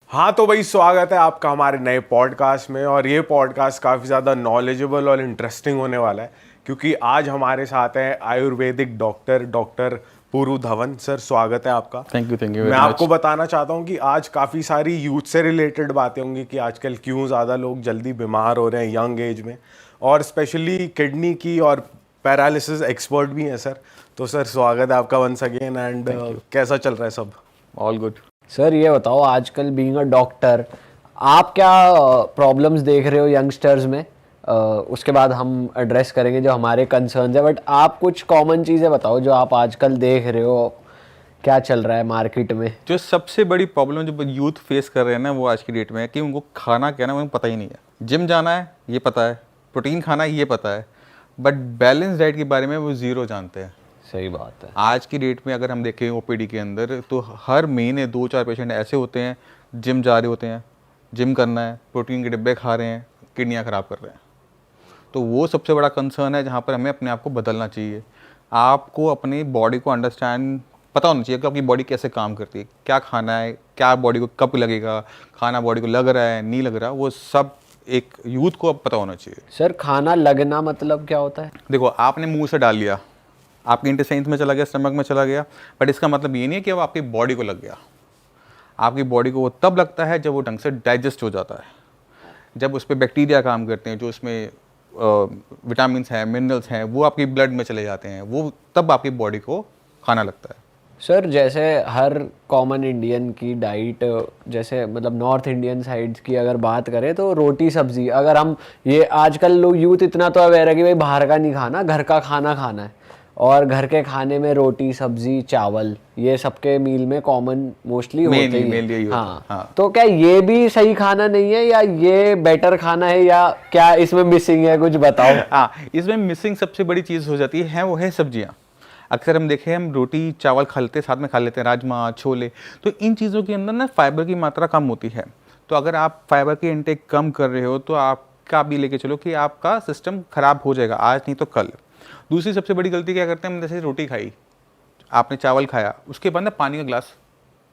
हाँ तो भाई स्वागत है आपका हमारे नए पॉडकास्ट में। और ये पॉडकास्ट काफ़ी ज़्यादा नॉलेजेबल और इंटरेस्टिंग होने वाला है क्योंकि आज हमारे साथ हैं आयुर्वेदिक डॉक्टर पूरू धवन। सर स्वागत है आपका। थैंक यू मैं वेरी आपको मच। बताना चाहता हूँ कि आज काफ़ी सारी यूथ से रिलेटेड बातें होंगी कि आजकल क्यों ज़्यादा लोग जल्दी बीमार हो रहे हैं यंग एज में, और स्पेशली किडनी की और पैरालिसिस एक्सपर्ट भी हैं सर। तो सर स्वागत है आपका वंस अगेन। एंड कैसा चल रहा है सब? All good. सर ये बताओ, आजकल बीइंग अ डॉक्टर आप क्या प्रॉब्लम्स देख रहे हो यंगस्टर्स में? उसके बाद हम एड्रेस करेंगे जो हमारे कंसर्न्स है, बट आप कुछ कॉमन चीज़ें बताओ जो आप आजकल देख रहे हो, क्या चल रहा है मार्केट में। जो सबसे बड़ी प्रॉब्लम जो यूथ फेस कर रहे हैं ना, वो आज की डेट में है कि उनको खाना क्या ना उनको पता ही नहीं है। जिम जाना है ये पता है, प्रोटीन खाना है ये पता है, बट बैलेंस डाइट के बारे में वो ज़ीरो जानते हैं। सही बात है। आज की डेट में अगर हम देखें ओपीडी के अंदर तो हर महीने 2-4 पेशेंट ऐसे होते हैं जिम जा रहे होते हैं, जिम करना है, प्रोटीन के डिब्बे खा रहे हैं, किडनियाँ ख़राब कर रहे हैं। तो वो सबसे बड़ा कंसर्न है जहाँ पर हमें अपने आप को बदलना चाहिए। आपको अपनी बॉडी को अंडरस्टैंड पता होना चाहिए कि आपकी बॉडी कैसे काम करती है, क्या खाना है, क्या बॉडी को कब लगेगा, खाना बॉडी को लग रहा है नहीं लग रहा, वो सब एक यूथ को अब पता होना चाहिए। सर खाना लगना मतलब क्या होता है? देखो आपने मुंह से डाल लिया, आपके इंटेस्टाइन्स में चला गया, स्टमक में चला गया, बट इसका मतलब ये नहीं है कि वो आपकी बॉडी को लग गया। आपकी बॉडी को वो तब लगता है जब वो ढंग से डाइजेस्ट हो जाता है, जब उस पर बैक्टीरिया काम करते हैं, जो उसमें विटामिन्स हैं, मिनरल्स हैं, वो आपकी ब्लड में चले जाते हैं, वो तब आपकी बॉडी को खाना लगता है। सर जैसे हर कॉमन इंडियन की डाइट, जैसे मतलब नॉर्थ इंडियन साइड्स की अगर बात करें तो रोटी सब्जी, अगर हम ये आजकल लोग यूथ इतना तो अवेयर है कि भाई बाहर का नहीं खाना, घर का खाना खाना है, और घर के खाने में रोटी सब्जी चावल ये सबके मील में कॉमन मोस्टली होते ही हैं। हाँ, तो क्या ये भी सही खाना नहीं है या ये बेटर खाना है, या क्या इसमें मिसिंग है, कुछ बताओ। हाँ, इसमें मिसिंग सबसे बड़ी चीज़ हो जाती है वो है सब्जियाँ। अक्सर हम देखें हम रोटी चावल खा लेते हैं, साथ में खा लेते हैं राजमा छोले, तो इन चीज़ों के अंदर ना फाइबर की मात्रा कम होती है। तो अगर आप फाइबर की इंटेक कम कर रहे हो तो आपका भी लेके चलो कि आपका सिस्टम खराब हो जाएगा, आज नहीं तो कल। दूसरी सबसे बड़ी गलती क्या करते हैं हम, जैसे रोटी खाई, आपने चावल खाया, उसके बाद ना पानी का गिलास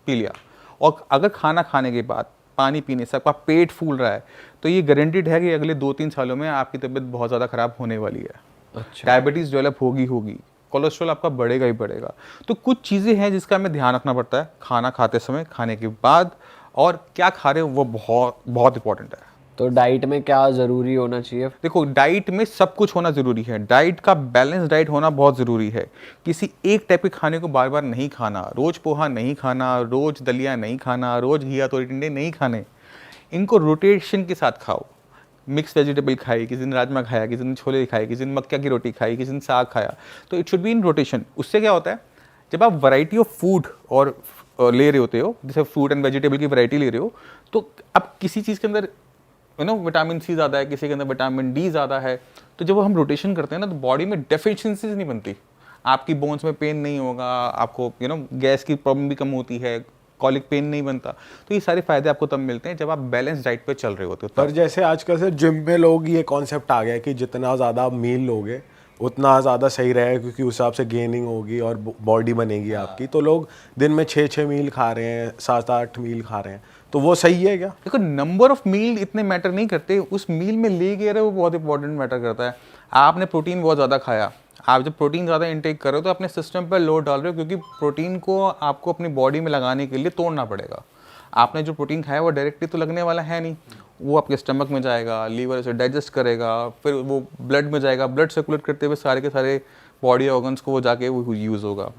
पी लिया, और अगर खाना खाने के बाद पानी पीने से आपका पेट फूल रहा है तो ये गारंटीड है कि अगले 2-3 सालों में आपकी तबीयत बहुत ज़्यादा ख़राब होने वाली है। अच्छा। डायबिटीज़ डेवलप होगी, कोलेस्ट्रॉल आपका बढ़ेगा ही बढ़ेगा। तो कुछ चीज़ें हैं जिसका हमें ध्यान रखना पड़ता है खाना खाते समय, खाने के बाद, और क्या खा रहे हो वो बहुत बहुत इंपॉर्टेंट है। तो डाइट में क्या ज़रूरी होना चाहिए? देखो डाइट में सब कुछ होना ज़रूरी है, डाइट का बैलेंस डाइट होना बहुत ज़रूरी है। किसी एक टाइप के खाने को बार बार नहीं खाना, रोज़ पोहा नहीं खाना, रोज़ दलिया नहीं खाना, रोज़ घिया तोरी टिंडे नहीं खाने, इनको रोटेशन के साथ खाओ। मिक्स वेजिटेबल खाई, किसी दिन राजमा खाया, किसी दिन छोले खाए, किसी दिन मक्का की रोटी खाई, किसी दिन साग खाया, तो it should be in rotation. उससे क्या होता है, जब आप वैरायटी ऑफ फूड और ले रहे होते हो, जैसे फ्रूट एंड वेजिटेबल की वैरायटी ले रहे हो, तो अब किसी चीज़ के अंदर विटामिन सी ज़्यादा है, किसी के अंदर विटामिन डी ज़्यादा है, तो जब हम रोटेशन करते हैं ना तो बॉडी में डेफिशिएंसीज नहीं बनती, आपकी बोन्स में पेन नहीं होगा, आपको गैस की प्रॉब्लम भी कम होती है, कॉलिक पेन नहीं बनता। तो ये सारे फायदे आपको तब मिलते हैं जब आप बैलेंस डाइट पे चल रहे होते हो। पर जैसे आजकल से जिम में लोग ये कॉन्सेप्ट आ गया कि जितना ज़्यादा मील लोगे उतना ज़्यादा सही रहेगा क्योंकि उस हिसाब से गेनिंग होगी और बॉडी बनेगी आपकी। तो लोग दिन में 6-6 मील खा रहे हैं, 7-8 मील खा रहे हैं, तो वो सही है क्या? देखो नंबर ऑफ मील इतने मैटर नहीं करते, उस मील में ले गए रहे वो बहुत इंपॉर्टेंट मैटर करता है। आपने प्रोटीन बहुत ज़्यादा खाया, आप जब प्रोटीन ज़्यादा इंटेक कर रहे हो तो अपने सिस्टम पर लोड डाल रहे हो, क्योंकि प्रोटीन को आपको अपनी बॉडी में लगाने के लिए तोड़ना पड़ेगा। आपने जो प्रोटीन खाया वो डायरेक्टली तो लगने वाला है नहीं, वो आपके स्टमक में जाएगा, लीवर से डाइजेस्ट करेगा, फिर वो ब्लड में जाएगा, ब्लड सर्कुलेट करते हुए सारे के सारे बॉडी ऑर्गन्स को वो जाके वो यूज़ होगा।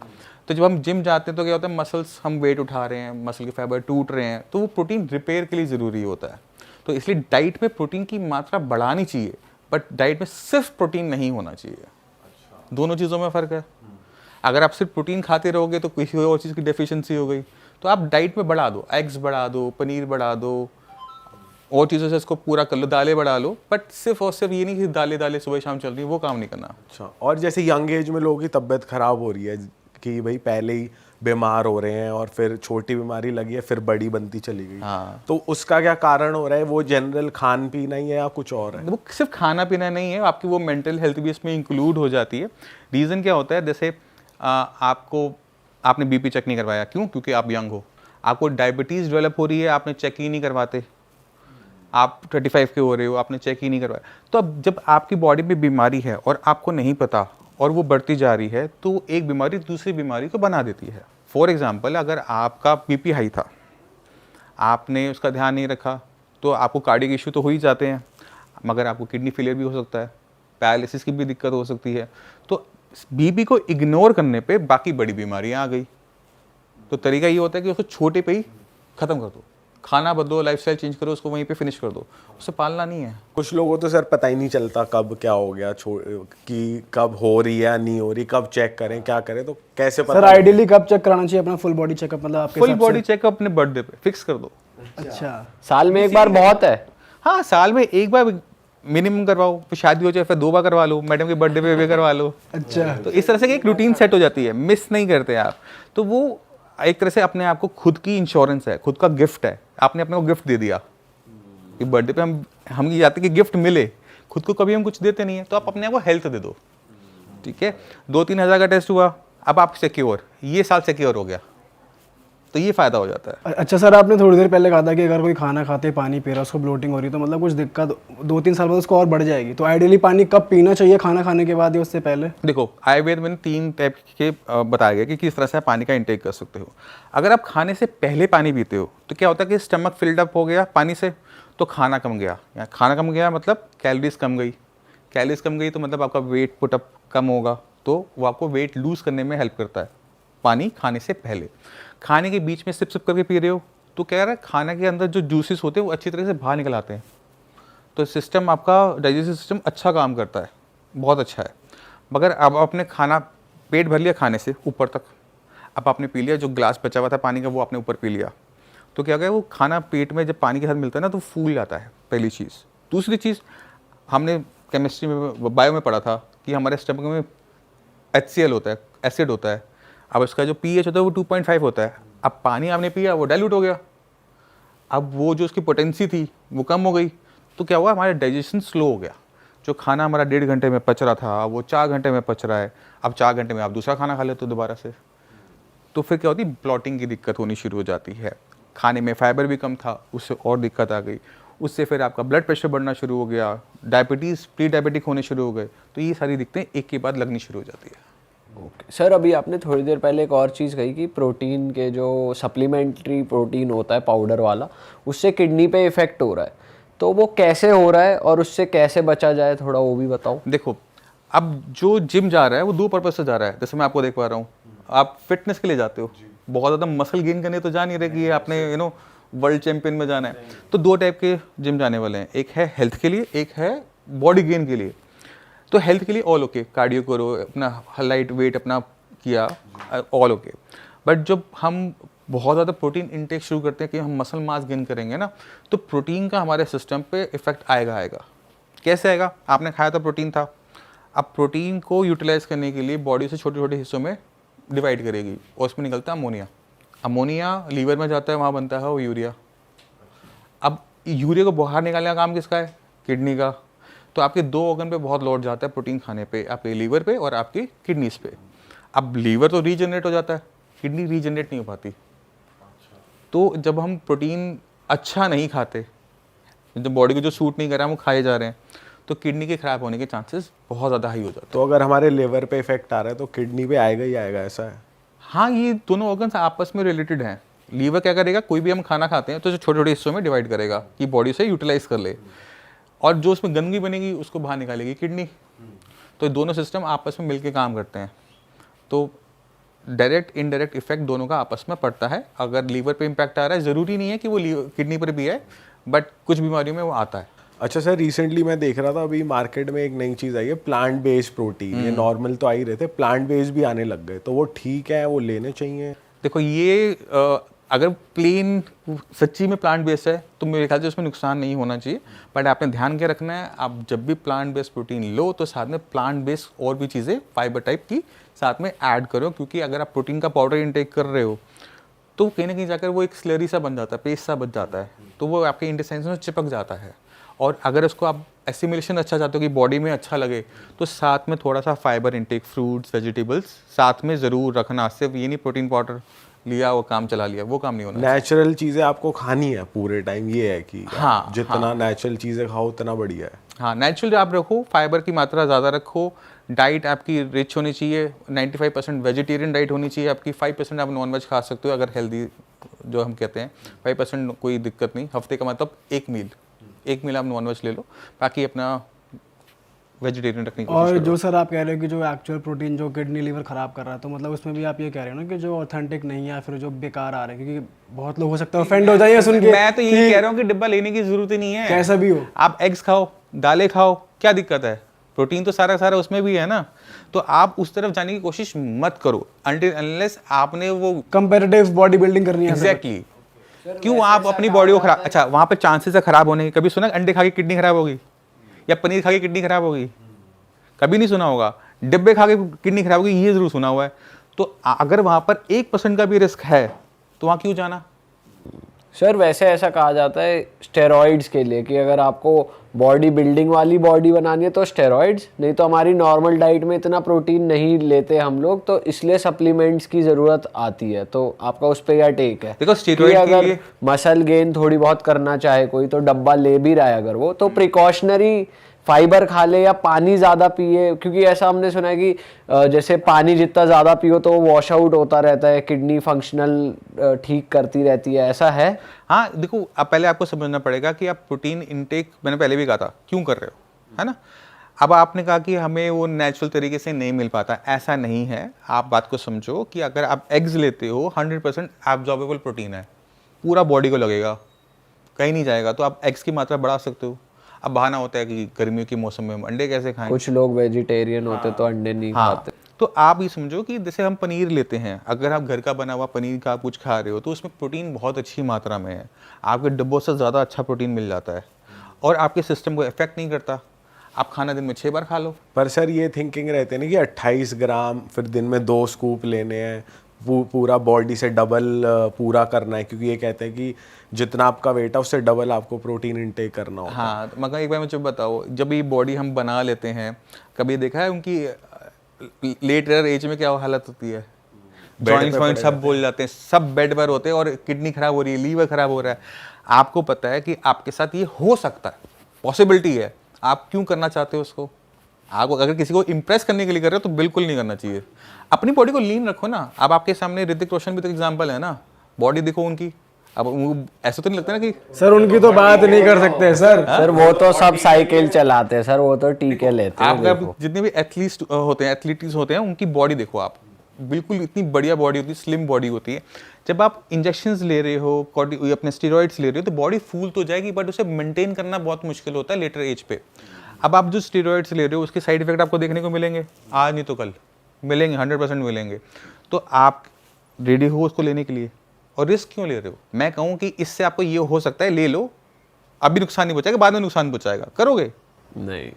तो जब हम जिम जाते हैं तो क्या होता है, मसल्स हम वेट उठा रहे हैं, मसल के फाइबर टूट रहे हैं, तो वो प्रोटीन रिपेयर के लिए ज़रूरी होता है। तो इसलिए डाइट में प्रोटीन की मात्रा बढ़ानी चाहिए, बट डाइट में सिर्फ प्रोटीन नहीं होना चाहिए। दोनों चीज़ों में फ़र्क है। अगर आप सिर्फ प्रोटीन खाते रहोगे तो किसी और चीज़ की डेफिशिएंसी हो गई, तो आप डाइट में बढ़ा दो, एग्स बढ़ा दो, पनीर बढ़ा दो, और चीज़ों से इसको पूरा कर लो, दालें बढ़ा लो, बट सिर्फ और सिर्फ ये नहीं कि दालें सुबह शाम चल रही है, वो काम नहीं करना। अच्छा, और जैसे यंग एज में लोगों की तबीयत खराब हो रही है कि भाई पहले ही बीमार हो रहे हैं और फिर छोटी बीमारी लगी है फिर बड़ी बनती चली गई, हाँ, तो उसका क्या कारण हो रहा है? वो जनरल खान पीना ही है या कुछ और है? वो सिर्फ खाना पीना नहीं है, आपकी वो मेंटल हेल्थ भी इसमें इंक्लूड हो जाती है। रीज़न क्या होता है, जैसे आपने बीपी चेक नहीं करवाया, क्यों? क्योंकि आप यंग हो। आपको डायबिटीज़ डेवलप हो रही है, आपने चेक ही नहीं करवाते, आप 35 के हो रहे हो, आपने चेक ही नहीं करवाया। तो अब जब आपकी बॉडी में बीमारी है और आपको नहीं पता और वो बढ़ती जा रही है, तो एक बीमारी दूसरी बीमारी को बना देती है। फॉर एग्जांपल, अगर आपका बीपी हाई था, आपने उसका ध्यान नहीं रखा, तो आपको कार्डियक इशू तो हो ही जाते हैं, मगर आपको किडनी फेलियर भी हो सकता है, पैरालिसिस की भी दिक्कत हो सकती है। तो बीपी को इग्नोर करने पे बाकी बड़ी बीमारियां आ गई। तो तरीका ये होता है कि उसको छोटे पे ही ख़त्म कर दो, खाना बदलो, लाइफस्टाइल चेंज करो, उसको वहीं पे फिनिश कर दो, उससे पालना नहीं है। कुछ लोगों तो सर पता ही नहीं चलता कब क्या हो गया, कि कब हो रही है या नहीं हो रही, कब चेक करें क्या करें, तो कैसे पता? सर आइडियली कब चेक कराना चाहिए अपना फुल बॉडी चेकअप, मतलब आपके फुल हिसाब बॉडी चेकअप अपने बर्थडे पे फिक्स कर दो। अच्छा, साल में एक बार बहुत है। हाँ, साल में एक बार मिनिमम करवाओ, फिर शादी हो जाए फिर 2 बार करवा लो, मैडम के बर्थडे पे भी करवा लो। अच्छा, तो इस तरह से एक रूटीन सेट हो जाती है, मिस नहीं करते आप। तो वो एक तरह से अपने आप को खुद की इंश्योरेंस है, खुद का गिफ्ट है, आपने अपने को गिफ्ट दे दिया कि बर्थडे पे हम ये चाहते हैं कि गिफ्ट मिले, खुद को कभी हम कुछ देते नहीं है, तो आप अपने आप को हेल्थ दे दो। ठीक है, 2-3 हज़ार का टेस्ट हुआ, अब आप सिक्योर, ये साल सिक्योर हो गया, तो ये फायदा हो जाता है। अच्छा सर, आपने थोड़ी देर पहले कहा था कि अगर कोई खाना खाते पानी पी रहा है, उसको ब्लोटिंग हो रही है, तो मतलब कुछ दिक्कत 2-3 साल बाद उसको और बढ़ जाएगी। तो आइडियली पानी कब पीना चाहिए, खाना खाने के बाद या उससे पहले? देखो, आयुर्वेद में 3 टाइप के बताया गया कि किस तरह से आप पानी का इंटेक कर सकते हो। अगर आप खाने से पहले पानी पीते हो तो क्या होता है कि स्टमक फिल्ड अप हो गया पानी से, तो खाना कम गया, या खाना कम गया मतलब कैलोरीज कम गई, कैलोरीज कम गई तो मतलब आपका वेट पुटअप कम होगा, तो वो आपको वेट लूज करने में हेल्प करता है पानी खाने से पहले। खाने के बीच में सिप सिप करके पी रहे हो तो क्या है, खाने के अंदर जो जूसेस होते हैं वो अच्छी तरह से बाहर निकल आते हैं, तो सिस्टम आपका डाइजेस्टिव सिस्टम अच्छा काम करता है, बहुत अच्छा है। मगर अब आपने खाना पेट भर लिया खाने से ऊपर तक, अब आपने पी लिया, जो ग्लास बचा हुआ था पानी का वो आपने ऊपर पी लिया, तो क्या गया, वो खाना पेट में जब पानी के साथ मिलता है ना तो फूल जाता है, पहली चीज़। दूसरी चीज़, हमने केमिस्ट्री में बायो में पढ़ा था कि हमारे स्टमक में HCl होता है, एसिड होता है। अब इसका जो pH होता है वो 2.5 होता है। अब पानी आपने पिया, वो डाइल्यूट हो गया, अब वो जो उसकी पोटेंसी थी वो कम हो गई, तो क्या हुआ, हमारा डाइजेशन स्लो हो गया। जो खाना हमारा 1.5 घंटे में पच रहा था वो 4 घंटे में पच रहा है, अब 4 घंटे में आप दूसरा खाना खा लेते हो दोबारा से, तो फिर क्या होती है, ब्लॉटिंग की दिक्कत होनी शुरू हो जाती है। खाने में फाइबर भी कम था, उससे और दिक्कत आ गई, उससे फिर आपका ब्लड प्रेशर बढ़ना शुरू हो गया, डायबिटीज़ प्री डायबिटिक होने शुरू हो गए, तो ये सारी दिक्कतें एक के बाद लगनी शुरू हो जाती है। ओके सर, अभी आपने थोड़ी देर पहले एक और चीज़ कही कि प्रोटीन के जो सप्लीमेंट्री प्रोटीन होता है पाउडर वाला, उससे किडनी पे इफ़ेक्ट हो रहा है, तो वो कैसे हो रहा है और उससे कैसे बचा जाए, थोड़ा वो भी बताओ। देखो, अब जो जिम जा रहा है वो 2 पर्पज से जा रहा है, जैसे मैं आपको देख पा रहा हूँ, आप फिटनेस के लिए जाते हो, बहुत ज़्यादा मसल गेन करने तो जा नहीं रहे कि आपने वर्ल्ड चैंपियन में जाना है। तो 2 टाइप के जिम जाने वाले हैं, एक है हेल्थ के लिए, एक है बॉडी गेन के लिए। तो हेल्थ के लिए ऑल ओके, कार्डियो करो, अपना लाइट वेट अपना किया, ऑल ओके। बट जब हम बहुत ज़्यादा प्रोटीन इनटेक शुरू करते हैं कि हम मसल मास गेन करेंगे ना, तो प्रोटीन का हमारे सिस्टम पे इफेक्ट आएगा। कैसे आएगा, आपने खाया था प्रोटीन था, अब प्रोटीन को यूटिलाइज करने के लिए बॉडी से छोटे छोटे हिस्सों में डिवाइड करेगी और उसमें निकलता है अमोनिया। अमोनिया लीवर में जाता है, वहाँ बनता है वो यूरिया। अब यूरिया को बाहर निकालने का काम किसका है, किडनी का। तो आपके 2 ऑर्गन पे बहुत लोड जाता है प्रोटीन खाने पे, आपके लीवर पे और आपकी किडनीज पे। अब लीवर तो रीजनरेट हो जाता है, किडनी रीजनरेट नहीं हो पाती। तो जब हम प्रोटीन अच्छा नहीं खाते, जब बॉडी को जो सूट नहीं कर रहा है वो खाए जा रहे हैं, तो किडनी के खराब होने के चांसेस बहुत ज़्यादा हाई हो जाते हैं। तो अगर हमारे लिवर पे इफेक्ट आ रहा है तो किडनी पे आएगा ही आएगा, ऐसा है? हाँ, ये दोनों ऑर्गन्स आपस में रिलेटेड हैं। लीवर क्या करेगा, कोई भी हम खाना खाते हैं तो छोटे छोटे हिस्सों में डिवाइड करेगा कि बॉडी से यूटिलाइज कर ले, और जो उसमें गंदगी बनेगी उसको बाहर निकालेगी किडनी। तो दोनों सिस्टम आपस में मिलकर काम करते हैं, तो डायरेक्ट इनडायरेक्ट इफेक्ट दोनों का आपस में पड़ता है। अगर लीवर पे इम्पैक्ट आ रहा है, ज़रूरी नहीं है कि वो किडनी पर भी है, बट कुछ बीमारियों में वो आता है। अच्छा सर, रिसेंटली मैं देख रहा था अभी मार्केट में एक नई चीज़ आई है, प्लांट बेस्ड प्रोटीन। ये नॉर्मल तो आ ही रहे थे, प्लांट बेस्ड भी आने लग गए, तो वो ठीक है, वो लेने चाहिए? देखो, ये अगर प्लेन सच्ची में प्लांट बेस्ड है तो मेरे ख्याल से उसमें नुकसान नहीं होना चाहिए, बट आपने ध्यान के रखना है, आप जब भी प्लांट बेस्ड प्रोटीन लो तो साथ में प्लांट बेस्ड और भी चीज़ें फाइबर टाइप की साथ में ऐड करो, क्योंकि अगर आप प्रोटीन का पाउडर इंटेक कर रहे हो तो कहीं ना कहीं जाकर वो एक स्लरी सा बन जाता है, पेस्ट सा बन जाता है, तो वो आपके इंटेस्टाइन्स में चिपक जाता है। और अगर उसको आप एसिमिलेशन अच्छा चाहते हो कि बॉडी में अच्छा लगे, तो साथ में थोड़ा सा फाइबर इंटेक, फ्रूट्स, वेजिटेबल्स साथ में ज़रूर रखना। सिर्फ ये नहीं प्रोटीन पाउडर, लिया वो काम चला लिया, वो काम नहीं होना। नेचुरल चीजें आपको खानी है पूरे टाइम, ये है कि हाँ, जितना नेचुरल चीजें खाओ उतना बढ़िया है। हाँ, नेचुरल आप रखो, फाइबर की मात्रा ज़्यादा रखो, डाइट आपकी रिच होनी चाहिए, 95% वेजिटेरियन डाइट होनी चाहिए आपकी, 5% आप नॉनवेज खा सकते हो अगर हेल्दी जो हम कहते हैं, 5% कोई दिक्कत नहीं। हफ्ते का मतलब एक मील आप नॉनवेज ले लो, बाकी अपना वेजिटेरियन रखने की कोशिश और करो। जो सर आप कह रहे हो कि जो एक्चुअल प्रोटीन जो किडनी लीवर खराब कर रहा है, तो मतलब उसमें भी आप ये कह रहे हो ना कि जो ऑथेंटिक नहीं है या फिर जो बेकार आ रहे हैं, क्योंकि बहुत लोग हो सकता है ऑफेंड हो जाए सुन के। मैं तो यही कह रहा हूँ कि डिब्बा लेने की जरूरत ही नहीं है, कैसा भी हो आप एग्स खाओ, दालें खाओ, क्या दिक्कत है? प्रोटीन तो सारा सारा उसमें भी है ना। तो आप उस तरफ जाने की कोशिश मत करो अनटिल अनलेस आपने वो कंपैरेटिव बॉडी बिल्डिंग करनी है। एग्जैक्टली क्यों आप अपनी बॉडी को खराब, अच्छा वहां पे चांसेस है खराब होने के। कभी सुना अंडे खा के किडनी खराब होगी या पनीर खा के किडनी खराब होगी? कभी नहीं सुना होगा। डिब्बे खा के किडनी खराब होगी ये जरूर सुना हुआ है। तो अगर वहां पर 1% का भी रिस्क है तो वहां क्यों जाना? सर वैसे ऐसा कहा जाता है स्टेरॉइड्स के लिए कि अगर आपको बॉडी बिल्डिंग वाली बॉडी बनानी है तो स्टेरॉइड्स, नहीं तो हमारी नॉर्मल डाइट में इतना प्रोटीन नहीं लेते हम लोग, तो इसलिए सप्लीमेंट्स की ज़रूरत आती है। तो आपका उस पर यह टेक है? देखो कि स्टेरॉइड के अगर लिए मसल गेन थोड़ी बहुत करना चाहे कोई तो डब्बा ले भी रहा है अगर वो, तो प्रिकॉशनरी फाइबर खा ले या पानी ज़्यादा पिए, क्योंकि ऐसा हमने सुना है कि जैसे पानी जितना ज़्यादा पियो तो वॉश आउट होता रहता है, किडनी फंक्शनल ठीक करती रहती है, ऐसा है? हाँ देखो, अब पहले आपको समझना पड़ेगा कि आप प्रोटीन इनटेक, मैंने पहले भी कहा था, क्यों कर रहे हो, है ना। अब आपने कहा कि हमें वो नेचुरल तरीके से नहीं मिल पाता, ऐसा नहीं है। आप बात को समझो कि अगर आप एग्स लेते हो 100% एब्जॉर्बेबल प्रोटीन है, पूरा बॉडी को लगेगा, कहीं नहीं जाएगा, तो आप एग्स की मात्रा बढ़ा सकते हो। अब बहाना होता है कि गर्मियों के मौसम में हम अंडे कैसे खाएं, कुछ लोग वेजिटेरियन होते तो अंडे नहीं खाते। तो आप ये समझो कि जैसे हम पनीर लेते हैं, अगर आप घर का बना हुआ पनीर का आप कुछ खा रहे हो तो उसमें प्रोटीन बहुत अच्छी मात्रा में है, आपके डब्बों से ज़्यादा अच्छा प्रोटीन मिल जाता है और आपके सिस्टम को इफेक्ट नहीं करता। आप खाना दिन में 6 बार खा लो। पर सर ये थिंकिंग रहते हैं ना कि 28 ग्राम फिर दिन में 2 स्कूप लेने हैं, पूरा बॉडी से डबल पूरा करना है, क्योंकि ये कहते हैं कि जितना आपका वेट है उससे डबल आपको प्रोटीन इनटेक करना होता है। हाँ, तो मगर एक बार मुझे बताओ, जब ये बॉडी हम बना लेते हैं, कभी देखा है उनकी लेटर एज में क्या हालत होती है? जॉइंट्स वॉइंट्स सब बोल जाते हैं, सब बेड पर होते हैं और किडनी खराब हो रही है, लीवर खराब हो रहा है। आपको पता है कि आपके साथ ये हो सकता है, पॉसिबिलिटी है, आप क्यों करना चाहते हो उसको? आप अगर किसी को इंप्रेस करने के लिए कर रहे हो तो बिल्कुल नहीं करना चाहिए। अपनी बॉडी को लीन रखो ना। अब आपके सामने ऋतिक रोशन भी तो एग्जाम्पल है ना, बॉडी देखो उनकी। अब ऐसा तो नहीं लगता ना कि सर उनकी तो बात नहीं कर सकते सर। सर वो तो सब साइकिल चलाते हैं सर, वो तो टीके लेते हैं। आप जितने भी एथलीट्स होते हैं, एथलीट्स होते हैं, उनकी बॉडी देखो आप, बिल्कुल इतनी बढ़िया बॉडी होती है, स्लिम बॉडी होती है। जब आप इंजेक्शंस ले रहे हो, अपने स्टेरॉइड्स ले रहे हो, तो बॉडी फूल तो जाएगी, बट उसे मेंटेन करना बहुत मुश्किल होता है लेटर एज पे। अब आप जो स्टेरॉइड्स ले रहे हो उसके साइड इफेक्ट आपको देखने को मिलेंगे, आज नहीं तो कल मिलेंगे, 100% मिलेंगे। तो आप रेडी हो उसको लेने के लिए, और रिस्क क्यों ले रहे हो? मैं कहूँ कि इससे आपको ये हो सकता है, ले लो, अभी नुकसान नहीं पहुंचाएगा, बाद में नुकसान पहुंचाएगा। करोगे? नहीं।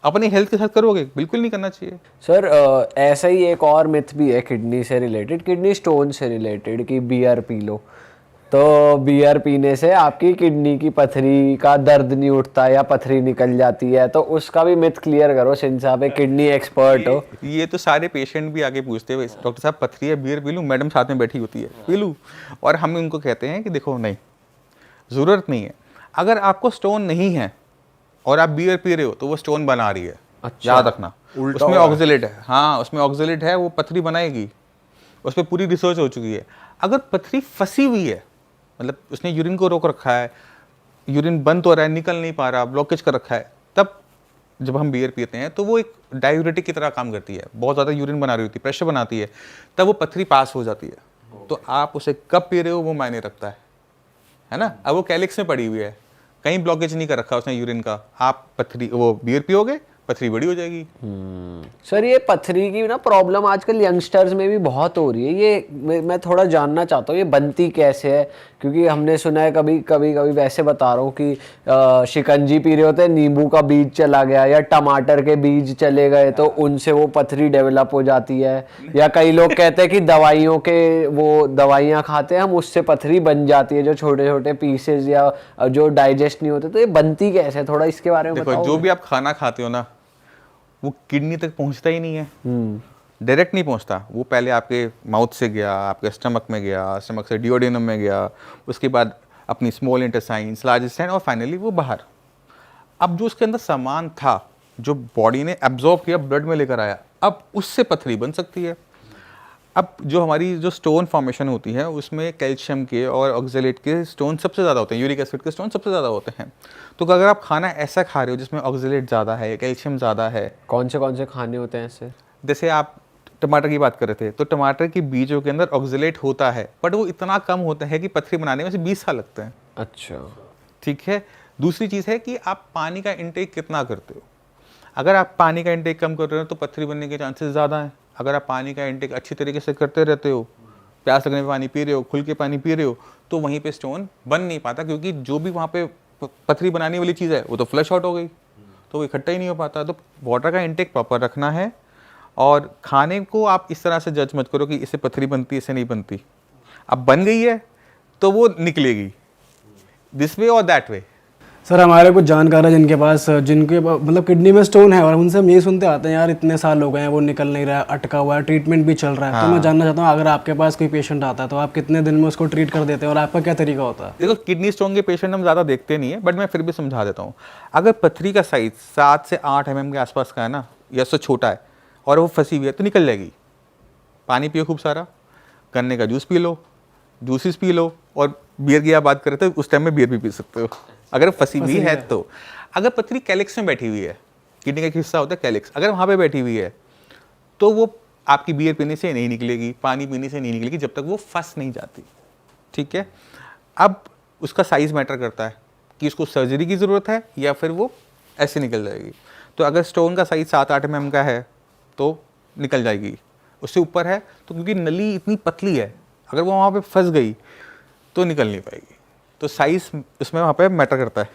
अपनी हेल्थ के साथ करोगे? बिल्कुल नहीं करना चाहिए। सर ऐसा ही एक और मिथ भी है किडनी से रिलेटेड, किडनी स्टोन से रिलेटेड, कि बियर पी लो तो बियर पीने से आपकी किडनी की पथरी का दर्द नहीं उठता या पथरी निकल जाती है। तो उसका भी मिथ क्लियर करो सिंस आप एक किडनी एक्सपर्ट हो। ये तो सारे पेशेंट भी आगे पूछते हैं, डॉक्टर साहब पथरी है, बियर पी लूँ? मैडम साथ में बैठी होती है, पी लूँ? और हम उनको कहते हैं कि देखो नहीं, ज़रूरत नहीं है। अगर आपको स्टोन नहीं है और आप बियर पी रहे हो तो वो स्टोन बना रही है। अच्छा। याद रखना, उसमें ऑक्जेलेट है। हाँ, उसमें ऑक्जेलेट है, वो पथरी बनाएगी, उस पर पूरी रिसर्च हो चुकी है। अगर पथरी फंसी हुई है, मतलब उसने यूरिन को रोक रखा है, यूरिन बंद हो रहा है, निकल नहीं पा रहा, ब्लॉकेज कर रखा है, तब जब हम बियर पीते हैं तो वो एक डायूरेटिक की तरह काम करती है, बहुत ज़्यादा यूरिन बना रही होती है, प्रेशर बनाती है, तब वो पथरी पास हो जाती है। तो आप उसे कब पी रहे हो वो मायने रखता है ना। अब वो कैलिक्स में पड़ी हुई है, कहीं ब्लॉकेज नहीं कर रखा उसने यूरिन का, आप पथरी वो बियर पियोगे, पथरी बड़ी हो जाएगी। सर ये पथरी की ना प्रॉब्लम आजकल यंगस्टर्स में भी बहुत हो रही है। ये मैं थोड़ा जानना चाहता हूँ ये बनती कैसे है, क्योंकि हमने सुना है कभी कभी वैसे बता रहा हूँ कि शिकंजी पी रहे होते हैं, नींबू का बीज चला गया या टमाटर के बीज चले गए तो उनसे वो पथरी डेवलप हो जाती है। या कई लोग कहते हैं कि दवाइयों के वो दवाइयाँ खाते हैं हम, उससे पथरी बन जाती है, जो छोटे छोटे पीसेज या जो डाइजेस्ट नहीं होते। तो ये बनती कैसे है, थोड़ा इसके बारे में देखो, बताओ। जो भी आप खाना खाते हो ना वो किडनी तक पहुंचता ही नहीं है, डायरेक्ट नहीं पहुंचता, वो पहले आपके माउथ से गया, आपके स्टमक में गया, स्टमक से डिओडिनम में गया, उसके बाद अपनी स्मॉल इंटेस्टाइन्स, लार्ज इंटेस्टाइन, और फाइनली वो बाहर। अब जो उसके अंदर सामान था जो बॉडी ने एब्जॉर्ब किया, ब्लड में लेकर आया, अब उससे पथरी बन सकती है। अब जो हमारी जो स्टोन फॉर्मेशन होती है उसमें कैल्शियम के और ऑक्जेलेट के स्टोन सबसे ज़्यादा होते हैं, यूरिक एसिड के स्टोन सबसे ज़्यादा होते हैं। तो अगर आप खाना ऐसा खा रहे हो जिसमें ऑक्जेलेट ज़्यादा है, कैल्शियम ज़्यादा है, कौन से खाने होते हैं ऐसे? जैसे आप टमाटर की बात कर रहे थे, तो टमाटर के बीजों के अंदर ऑक्जेलेट होता है, बट वो इतना कम होता है कि पथरी बनाने में से 20 साल लगते हैं। अच्छा, ठीक है। दूसरी चीज़ है कि आप पानी का इंटेक कितना करते हो। अगर आप पानी का इंटेक कम कर रहे हो तो पथरी बनने के चांसेस ज़्यादा हैं। अगर आप पानी का इंटेक अच्छी तरीके से करते रहते हो, प्यास लगने पे पानी पी रहे हो, खुल के पानी पी रहे हो, तो वहीं पे स्टोन बन नहीं पाता, क्योंकि जो भी वहाँ पे पथरी बनाने वाली चीज़ है वो तो फ्लश आउट हो गई, तो वो इकट्ठा ही नहीं हो पाता। तो वाटर का इंटेक प्रॉपर रखना है, और खाने को आप इस तरह से जज मत करो कि इससे पथरी बनती है, इससे नहीं बनती। अब बन गई है तो वो निकलेगी, दिस वे और दैट वे। सर हमारे कुछ जानकार है जिनके पास मतलब किडनी में स्टोन है, और उनसे हम ये सुनते आते हैं यार इतने साल हो गए हैं वो निकल नहीं रहा है, अटका हुआ है, ट्रीटमेंट भी चल रहा है। तो मैं जानना चाहता हूँ, अगर आपके पास कोई पेशेंट आता है तो आप कितने दिन में उसको ट्रीट कर देते हैं, और आपका क्या तरीका होता है? देखो, किडनी स्टोन के पेशेंट हम ज़्यादा देखते नहीं है, बट मैं फिर भी समझा देता हूँ। अगर पथरी का साइज 7 से 8 mm के आसपास का है ना, या उससे छोटा है, और वो फंसी हुई है, तो निकल जाएगी। पानी पियो खूब सारा, गन्ने का juice P low, juices P low, और बियर की आप बात करते हो उस टाइम में बियर भी पी सकते हो अगर फंसी हुई है तो। अगर पथरी कैलिक्स में बैठी हुई है, किडनी का एक हिस्सा होता है कैलिक्स, अगर वहाँ पे बैठी हुई है तो वो आपकी बियर पीने से नहीं निकलेगी, पानी पीने से नहीं निकलेगी, जब तक वो फंस नहीं जाती। ठीक है। अब उसका साइज़ मैटर करता है कि उसको सर्जरी की ज़रूरत है या फिर वो ऐसे निकल जाएगी। तो अगर स्टोन का साइज़ 7-8 mm का है तो निकल जाएगी, उससे ऊपर है तो क्योंकि नली इतनी पतली है, अगर वो वहाँ पे फंस गई तो निकल नहीं पाएगी। तो साइज़ उसमें वहाँ पे मैटर करता है।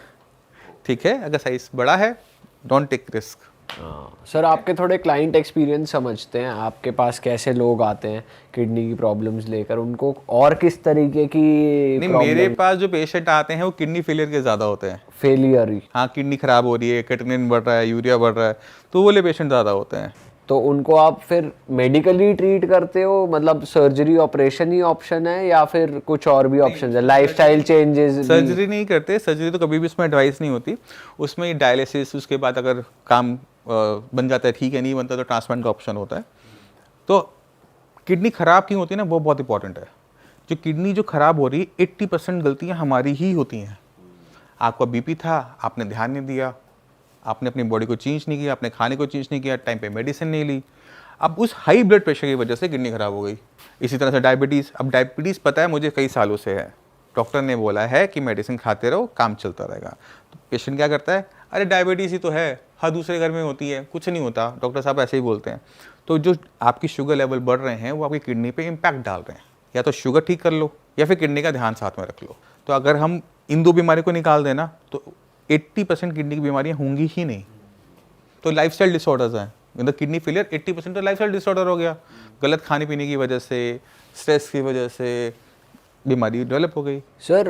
ठीक है। अगर साइज़ बड़ा है, डोंट टेक रिस्क। सर आपके थोड़े क्लाइंट एक्सपीरियंस समझते हैं, आपके पास कैसे लोग आते हैं किडनी की प्रॉब्लम्स लेकर, उनको और किस तरीके की नहीं, मेरे पास जो पेशेंट आते हैं वो किडनी फेलियर के ज़्यादा होते हैं। फेलियर ही? हाँ, किडनी ख़राब हो रही है, क्रिएटिनिन बढ़ रहा है, यूरिया बढ़ रहा है, तो वो वाले पेशेंट ज़्यादा होते हैं। तो उनको आप फिर मेडिकली ट्रीट करते हो, मतलब सर्जरी ऑपरेशन ही ऑप्शन है या फिर कुछ और भी ऑप्शन है, लाइफस्टाइल चेंजेस? सर्जरी नहीं करते, सर्जरी तो कभी भी उसमें एडवाइस नहीं होती। उसमें डायलिसिस, उसके बाद अगर काम बन जाता है ठीक है, नहीं बनता तो ट्रांसप्लांट का ऑप्शन होता है। तो किडनी ख़राब क्यों होती है ना, वो बहुत इंपॉर्टेंट है। जो किडनी जो ख़राब हो रही है, 80% गलतियाँ हमारी ही होती हैं। आपका बीपी था, आपने ध्यान नहीं दिया, आपने अपनी बॉडी को चेंज नहीं किया, आपने खाने को चेंज नहीं किया, टाइम पे मेडिसिन नहीं ली, अब उस हाई ब्लड प्रेशर की वजह से किडनी ख़राब हो गई। इसी तरह से डायबिटीज़, अब डायबिटीज़ पता है मुझे कई सालों से है, डॉक्टर ने बोला है कि मेडिसिन खाते रहो, काम चलता रहेगा। तो पेशेंट क्या करता है, अरे डायबिटीज़ ही तो है, हर दूसरे घर में होती है, कुछ नहीं होता, डॉक्टर साहब ऐसे ही बोलते हैं। तो जो आपकी शुगर लेवल बढ़ रहे हैं वो आपकी किडनी पे इम्पैक्ट डाल रहे हैं। या तो शुगर ठीक कर लो या फिर किडनी का ध्यान साथ में रख लो। तो अगर हम इन दो बीमारी को निकाल दें ना, तो 80% किडनी की बीमारियाँ होंगी ही नहीं। तो लाइफस्टाइल डिसऑर्डर्स हैं, मतलब किडनी फेलियर 80% तो लाइफस्टाइल डिसऑर्डर हो गया, गलत खाने पीने की वजह से, स्ट्रेस की वजह से बीमारी डेवलप हो गई। सर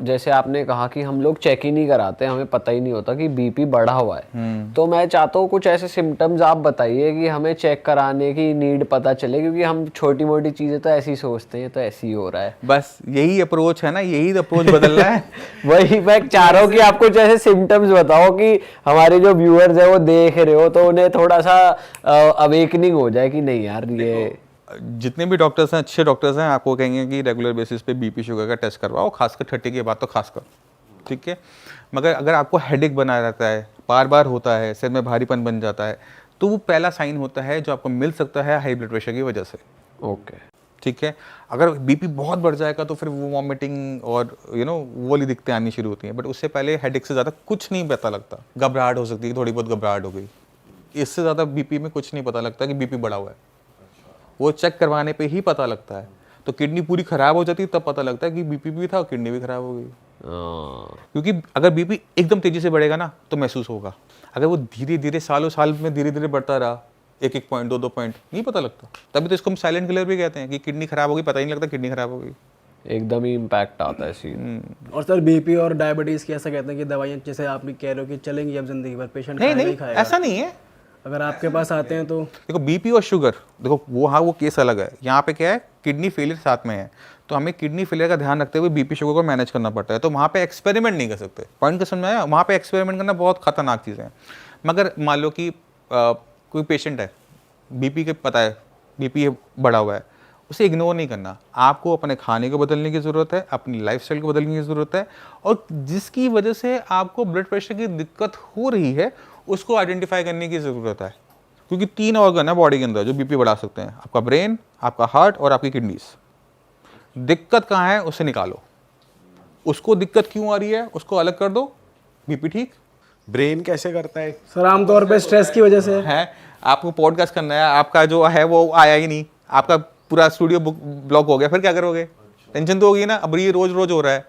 जैसे आपने कहा कि हम लोग चेक ही नहीं कराते, हमें पता ही नहीं होता कि बीपी बढ़ा हुआ है, तो मैं चाहता हूँ कुछ ऐसे सिम्टम्स आप बताइए कि हमें चेक कराने की नीड पता चले, क्योंकि हम छोटी मोटी चीज़ें तो ऐसी सोचते हैं, तो ऐसे ही हो रहा है। बस यही अप्रोच है ना, यही अप्रोच बदलना है। वही मैं चाह रहा हूँ कि आप कुछ ऐसे सिम्टम्स बताओ कि हमारे जो व्यूअर्स है वो देख रहे हो तो उन्हें थोड़ा सा अवेकनिंग हो जाए कि नहीं यार ये। जितने भी डॉक्टर्स हैं, अच्छे डॉक्टर्स हैं, आपको कहेंगे कि रेगुलर बेसिस पे बीपी शुगर का टेस्ट करवाओ, खासकर 30 के बाद तो खासकर। ठीक है। मगर अगर आपको हेडेक बना रहता है, बार बार होता है, सिर में भारीपन बन जाता है, तो वो पहला साइन होता है जो आपको मिल सकता है हाई ब्लड प्रेशर की वजह से। ओके। ठीक है। अगर बीपी बहुत बढ़ जाएगा तो फिर वो वॉमिटिंग और वो वाली दिक्कतें आनी शुरू होती हैं, बट उससे पहले हेडेक से ज़्यादा कुछ नहीं पता लगता। घबराहट हो सकती है, थोड़ी बहुत घबराहट हो गई, इससे ज़्यादा बीपी में कुछ नहीं पता लगता कि बीपी बढ़ा हुआ है। वो चेक करवाने पे ही पता लगता है। तो किडनी पूरी खराब हो जाती है तब पता लगता है कि बीपी भी था और किडनी भी खराब हो गई। क्योंकि अगर बीपी एकदम तेजी से बढ़ेगा ना तो महसूस होगा, अगर वो धीरे धीरे सालों साल में धीरे धीरे बढ़ता रहा, 1-1 पॉइंट 2-2 पॉइंट, नहीं पता लगता। तभी तो इसको हम साइलेंट किलर भी कहते हैं कि किडनी खराब हो गई, पता ही नहीं लगता किडनी खराब हो गई, एकदम ही इम्पैक्ट आता है सीन। और सर बीपी और डायबिटीज़ की ऐसा कहते हैं कि दवाइयाँ जैसे आप भी कह रहे हो कि चलेंगी अब जिंदगी भर, पेशेंट नहीं खाएगा ही नहीं खाएगा। ऐसा नहीं है। अगर आपके पास आते हैं तो देखो बीपी और शुगर, देखो वो हाँ वो केस अलग है। यहाँ पे क्या है, किडनी फेलियर साथ में है, तो हमें किडनी फेलियर का ध्यान रखते हुए बीपी शुगर को मैनेज करना पड़ता है। तो वहाँ पे एक्सपेरिमेंट नहीं कर सकते, पॉइंट को समझ में आया? वहाँ पे एक्सपेरिमेंट करना बहुत खतरनाक चीज़ है। मगर मान लो कि कोई पेशेंट है, बीपी के पता है बीपी बढ़ा हुआ है, उसे इग्नोर नहीं करना। आपको अपने खाने को बदलने की ज़रूरत है, अपनी लाइफस्टाइल को बदलने की ज़रूरत है, और जिसकी वजह से आपको ब्लड प्रेशर की दिक्कत हो रही है उसको आइडेंटिफाई करने की ज़रूरत है। क्योंकि 3 ऑर्गन है बॉडी के अंदर जो बीपी बढ़ा सकते हैं, आपका ब्रेन, आपका हार्ट और आपकी किडनीज। दिक्कत कहाँ है उसे निकालो, उसको दिक्कत क्यों आ रही है उसको अलग कर दो, बीपी ठीक। ब्रेन कैसे करता है? सर आमतौर पे स्ट्रेस की वजह से है आपको पॉडकास्ट करना है, आपका जो है वो आया ही नहीं, आपका पूरा स्टूडियो ब्लॉक हो गया, फिर क्या करोगे? टेंशन तो होगी ना। अब ये रोज रोज हो रहा है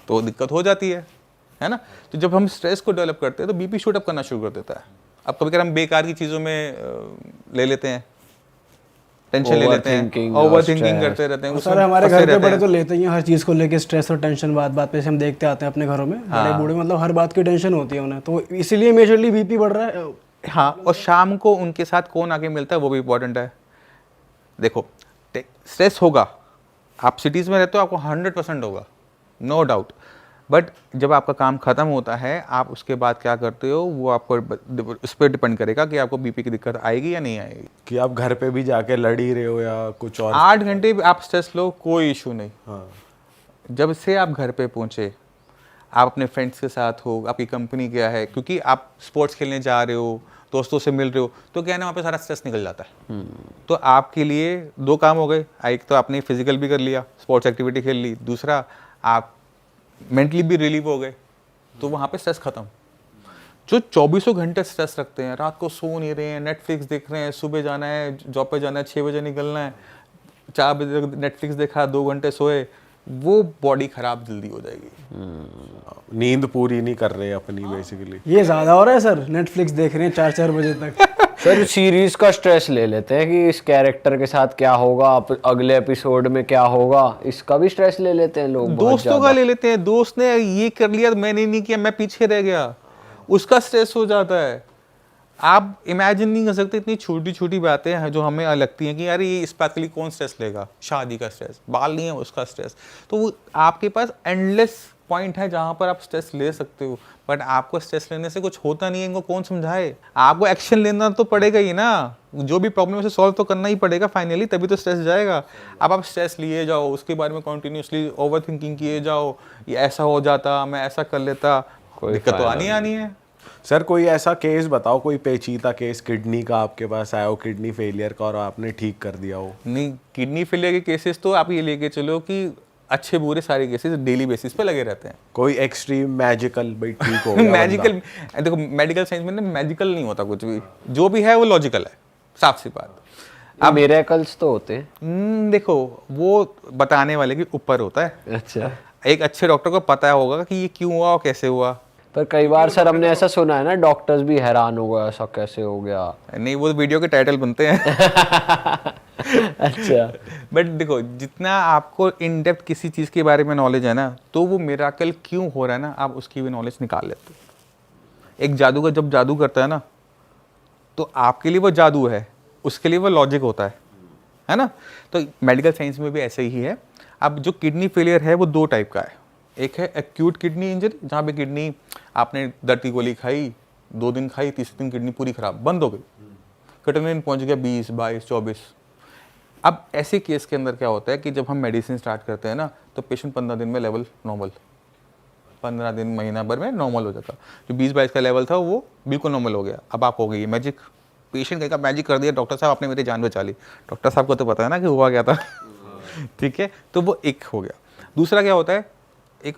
तो दिक्कत हो जाती है ना। तो जब हम स्ट्रेस को डेवलप करते हैं तो बीपी शूट अप करना शुरू कर देता है। अब कभी कभी हम बेकार की चीज़ों में ले लेते हैं, टेंशन ले लेते हैं, ओवर थिंकिंग करते रहते हैं। सर हमारे घर पे बड़े तो लेते ही हैं हर चीज़ को लेके स्ट्रेस और टेंशन, बात बात पे से हम देखते आते हैं अपने घरों में, बड़े बूढ़े मतलब हर बात की टेंशन होती है उन्हें, तो इसीलिए मेजरली बीपी बढ़ रहा है। हाँ, और शाम को उनके साथ कौन आके मिलता है वो भी इम्पोर्टेंट है। देखो स्ट्रेस होगा, आप सिटीज़ में रहते हो आपको 100% होगा, नो डाउट। बट जब आपका काम ख़त्म होता है आप उसके बाद क्या करते हो वो आपको उस पर डिपेंड करेगा कि आपको बीपी की दिक्कत आएगी या नहीं आएगी। कि आप घर पे भी जाके लड़ ही रहे हो या कुछ और? 8 घंटे भी आप स्ट्रेस लो, कोई इशू नहीं। हाँ। जब से आप घर पे पहुँचे, आप अपने फ्रेंड्स के साथ हो, आपकी कंपनी क्या है, क्योंकि आप स्पोर्ट्स खेलने जा रहे हो, दोस्तों से मिल रहे हो, तो क्या है ना वहाँ पे सारा स्ट्रेस निकल जाता है। तो आपके लिए 2 काम हो गए, एक तो आपने फिजिकल भी कर लिया, स्पोर्ट्स एक्टिविटी खेल ली, दूसरा आप मेंटली भी रिलीव हो गए, तो वहाँ पे स्ट्रेस खत्म। जो 24 घंटे स्ट्रेस रखते हैं, रात को सो नहीं रहे हैं, नेटफ्लिक्स देख रहे हैं, सुबह जाना है जॉब पे जाना है, 6 बजे निकलना है, 4 बजे तक नेटफ्लिक्स देखा, 2 घंटे सोए, वो बॉडी खराब जल्दी हो जाएगी। नींद पूरी नहीं कर रहे अपनी बेसिकली। ये ज़्यादा हो रहा है सर, नेटफ्लिक्स देख रहे हैं 4-4 बजे तक। सर सीरीज का स्ट्रेस ले लेते हैं कि इस कैरेक्टर के साथ क्या होगा, अगले एपिसोड में क्या होगा, इसका भी स्ट्रेस ले लेते हैं लोग। दोस्तों का ले लेते हैं, दोस्त ने ये कर लिया मैंने नहीं किया, मैं पीछे रह गया, उसका स्ट्रेस हो जाता है। आप इमेजिन नहीं कर सकते, इतनी छोटी छोटी बातें हैं जो हमें लगती हैं कि यार ये इस बात के लिए कौन स्ट्रेस लेगा। शादी का स्ट्रेस, बाल नहीं है उसका स्ट्रेस, तो वो आपके पास एंडलेस पॉइंट है जहाँ पर आप स्ट्रेस ले सकते हो। बट आपको स्ट्रेस लेने से कुछ होता नहीं है, इनको कौन समझाए। आपको एक्शन लेना तो पड़ेगा ही ना, जो भी प्रॉब्लम है उसे सॉल्व तो करना ही पड़ेगा फाइनली, तभी तो स्ट्रेस जाएगा। अब आप स्ट्रेस लिए जाओ, उसके बारे में कॉन्टिन्यूसली ओवर थिंकिंग किए जाओ, ये ऐसा हो जाता, मैं ऐसा कर लेता, दिक्कत तो आनी है। सर कोई ऐसा केस बताओ, कोई पेचीदा केस किडनी का आपके पास आया हो, किडनी फेलियर का, और आपने ठीक कर दिया हो। नहीं, किडनी फेलियर के केसेस तो आप ये लेके चलो कि अच्छे बुरे सारे केसेस डेली बेसिस पे लगे रहते हैं। कोई एक्सट्रीम मैजिकल भाई ठीक हो गया मैजिकल, देखो मेडिकल साइंस में ना मैजिकल नहीं होता कुछ भी, जो भी है वो लॉजिकल है, साफ सी बात। अब मिरेकल्स तो होते हैं। देखो वो बताने वाले के ऊपर होता है। अच्छा, एक अच्छे डॉक्टर को पता होगा कि ये क्यों हुआ और कैसे हुआ। पर कई बार सर हमने ऐसा सुना है ना, डॉक्टर्स भी हैरान हो गए ऐसा कैसे हो गया। नहीं, वो वीडियो के टाइटल बनते हैं। अच्छा, बट देखो जितना आपको इन डेप्थ किसी चीज़ के बारे में नॉलेज है ना, तो वो मिराकल क्यों हो रहा है ना, आप उसकी भी नॉलेज निकाल लेते हो। एक जादूगर जब जादू करता है ना, तो आपके लिए वो जादू है, उसके लिए वो लॉजिक होता है ना। तो मेडिकल साइंस में भी ऐसे ही है। अब जो किडनी फेलियर है वो 2 टाइप का है। एक है एक्यूट किडनी इंजरी, जहाँ पे किडनी आपने दर्द की गोली खाई, 2 दिन खाई, तीसरे दिन किडनी पूरी खराब बंद हो गई, क्रिटिनिन पहुँच गया 20, 22, 24। अब ऐसे केस के अंदर क्या होता है कि जब हम मेडिसिन स्टार्ट करते हैं ना, तो पेशेंट 15 दिन में लेवल नॉर्मल, 15 दिन महीना भर में नॉर्मल हो जाता। जो 20-22 का लेवल था वो बिल्कुल नॉर्मल हो गया। अब आप हो गई मैजिक, पेशेंट कहेगा मैजिक कर दिया डॉक्टर साहब, आपने मेरी जान बचा ली। डॉक्टर साहब को तो पता है ना कि हुआ क्या था। ठीक है, तो वो एक हो गया। दूसरा क्या होता है, एक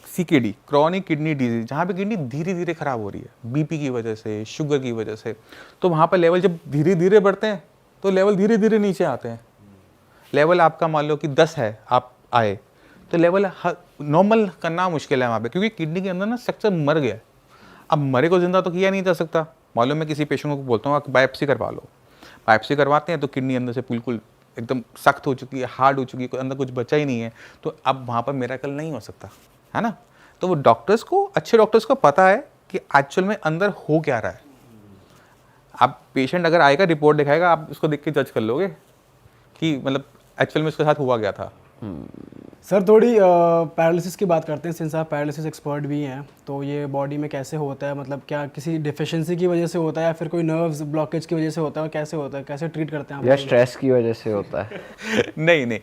CKD, क्रॉनिक किडनी डिजीज, जहाँ पे किडनी धीरे धीरे खराब हो रही है बीपी की वजह से, शुगर की वजह से। तो वहाँ पर लेवल जब धीरे धीरे बढ़ते हैं तो लेवल धीरे धीरे नीचे आते हैं। लेवल आपका मान लो कि 10 है, आप आए तो लेवल नॉर्मल करना मुश्किल है वहाँ पे, क्योंकि किडनी के अंदर ना स्ट्रक्चर मर गया है। अब मरे को जिंदा तो किया नहीं जा सकता। मालूम मैं किसी पेशेंट को बोलता हूँ आप बायोप्सी करवा लो, बायोप्सी करवाते हैं तो किडनी अंदर से बिल्कुल एकदम सख्त हो चुकी है, हार्ड हो चुकी है, अंदर कुछ बचा ही नहीं है। तो अब वहाँ पर मिरेकल नहीं हो सकता है ना। तो वो डॉक्टर्स को, अच्छे डॉक्टर्स को पता है कि एक्चुअल में अंदर हो क्या रहा है। आप पेशेंट अगर आएगा रिपोर्ट दिखाएगा, आप उसको देख के जज कर लोगे कि मतलब एक्चुअल में उसके साथ हुआ क्या था। सर थोड़ी पैरालिसिस की बात करते हैं, सिंस आप पैरालिसिस एक्सपर्ट भी हैं, तो ये बॉडी में कैसे होता है, मतलब क्या किसी डिफिशिएंसी की वजह से होता है या फिर कोई नर्व्स ब्लॉकेज की वजह से होता है, और कैसे होता है, कैसे ट्रीट करते हैं आप? या स्ट्रेस की वजह से होता है? नहीं नहीं,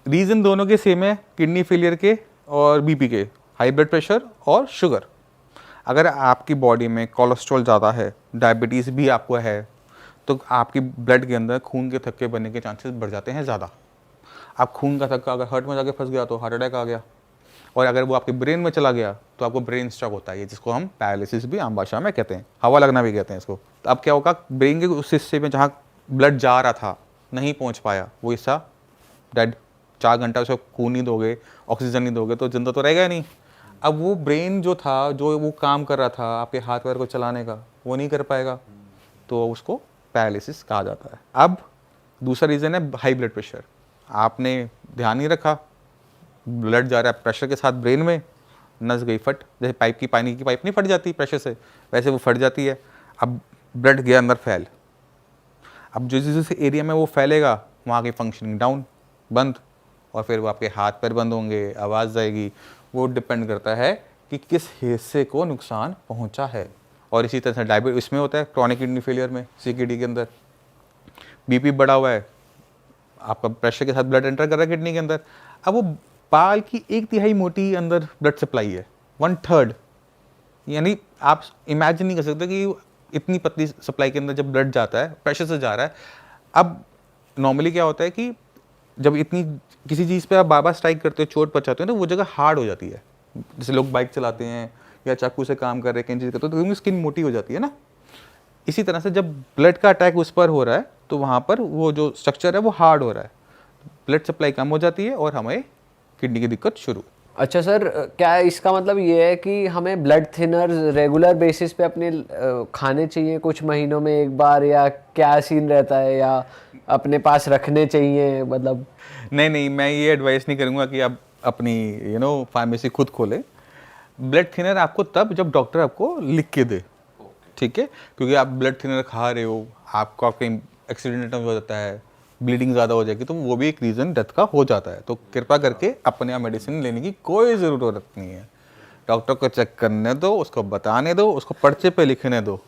रीज़न दोनों के सेम है, किडनी फेलियर के और बीपी के, हाई ब्लड प्रेशर और शुगर। अगर आपकी बॉडी में कोलेस्ट्रॉल ज़्यादा है, डायबिटीज़ भी आपको है, तो आपकी ब्लड के अंदर खून के थक्के बनने के चांसेस बढ़ जाते हैं ज़्यादा। आप खून का थक्का अगर हार्ट में जाके फंस गया तो हार्ट अटैक आ गया, और अगर वो आपके ब्रेन में चला गया तो आपको ब्रेन स्ट्रोक होता है, ये जिसको हम पैरालिसिस भी आम भाषा में कहते हैं, हवा लगना भी कहते हैं इसको। तो अब क्या होगा, ब्रेन के उस हिस्से में जहाँ ब्लड जा रहा था नहीं पहुँच पाया, वो हिस्सा डेड। 4 घंटा उसको खून नहीं दोगे, ऑक्सीजन नहीं दोगे तो जिंदा तो रहेगा नहीं। अब वो ब्रेन जो था, जो वो काम कर रहा था आपके हाथ पैर को चलाने का, वो नहीं कर पाएगा, तो उसको पैरालिसिस कहा जाता है। अब दूसरा रीज़न है हाई ब्लड प्रेशर। आपने ध्यान नहीं रखा, ब्लड जा रहा है प्रेशर के साथ ब्रेन में, नस गई फट, जैसे पाइप की, पानी की पाइप नहीं फट जाती प्रेशर से, वैसे वो फट जाती है। अब ब्लड गया अंदर फैल, अब जिस एरिया में वो फैलेगा वहाँ की फंक्शनिंग डाउन, बंद, और फिर वो आपके हाथ पैर बंद होंगे, आवाज़ जाएगी। वो डिपेंड करता है कि किस हिस्से को नुकसान पहुँचा है। और इसी तरह से डायबिटीज इसमें होता है, क्रॉनिक किडनी फेलियर में, CKD के अंदर बीपी बढ़ा हुआ है, आपका प्रेशर के साथ ब्लड एंटर कर रहा है किडनी के अंदर। अब वो बाल की 1/3 मोटी अंदर ब्लड सप्लाई है, 1/3, यानी आप इमेजिन नहीं कर सकते कि इतनी पतली सप्लाई के अंदर जब ब्लड जाता है, प्रेशर से जा रहा है। अब नॉर्मली क्या होता है कि जब इतनी किसी चीज़ पे आप बार बार स्ट्राइक करते हो, चोट पहुंचाते हो ना, वो जगह हार्ड हो जाती है। जैसे लोग बाइक चलाते हैं या चाकू से काम कर रहे हैं, कहीं चीज़ करते हो, तो उनकी स्किन मोटी हो जाती है ना। इसी तरह से जब ब्लड का अटैक उस पर हो रहा है तो वहाँ पर वो जो स्ट्रक्चर है वो हार्ड हो रहा है, ब्लड सप्लाई कम हो जाती है और हमें किडनी की दिक्कत शुरू। अच्छा सर, क्या इसका मतलब ये है कि हमें ब्लड थिनर रेगुलर बेसिस पे अपने खाने चाहिए कुछ महीनों में एक बार, या क्या सीन रहता है, या अपने पास रखने चाहिए मतलब? नहीं, मैं ये एडवाइस नहीं करूँगा कि आप अपनी फार्मेसी खुद खोलें। ब्लड थिनर आपको तब जब डॉक्टर आपको लिख के दे, ठीक है, क्योंकि आप ब्लड थिनर खा रहे हो, आपका कहीं एक्सीडेंट हो जाता है, ब्लीडिंग ज़्यादा हो जाएगी, तो वो भी एक रीज़न डेथ का हो जाता है। तो कृपया करके अपने यहाँ मेडिसिन लेने की कोई ज़रूरत नहीं है। डॉक्टर को चेक करने दो, उसको बताने दो, उसको पर्चे पे लिखने दो,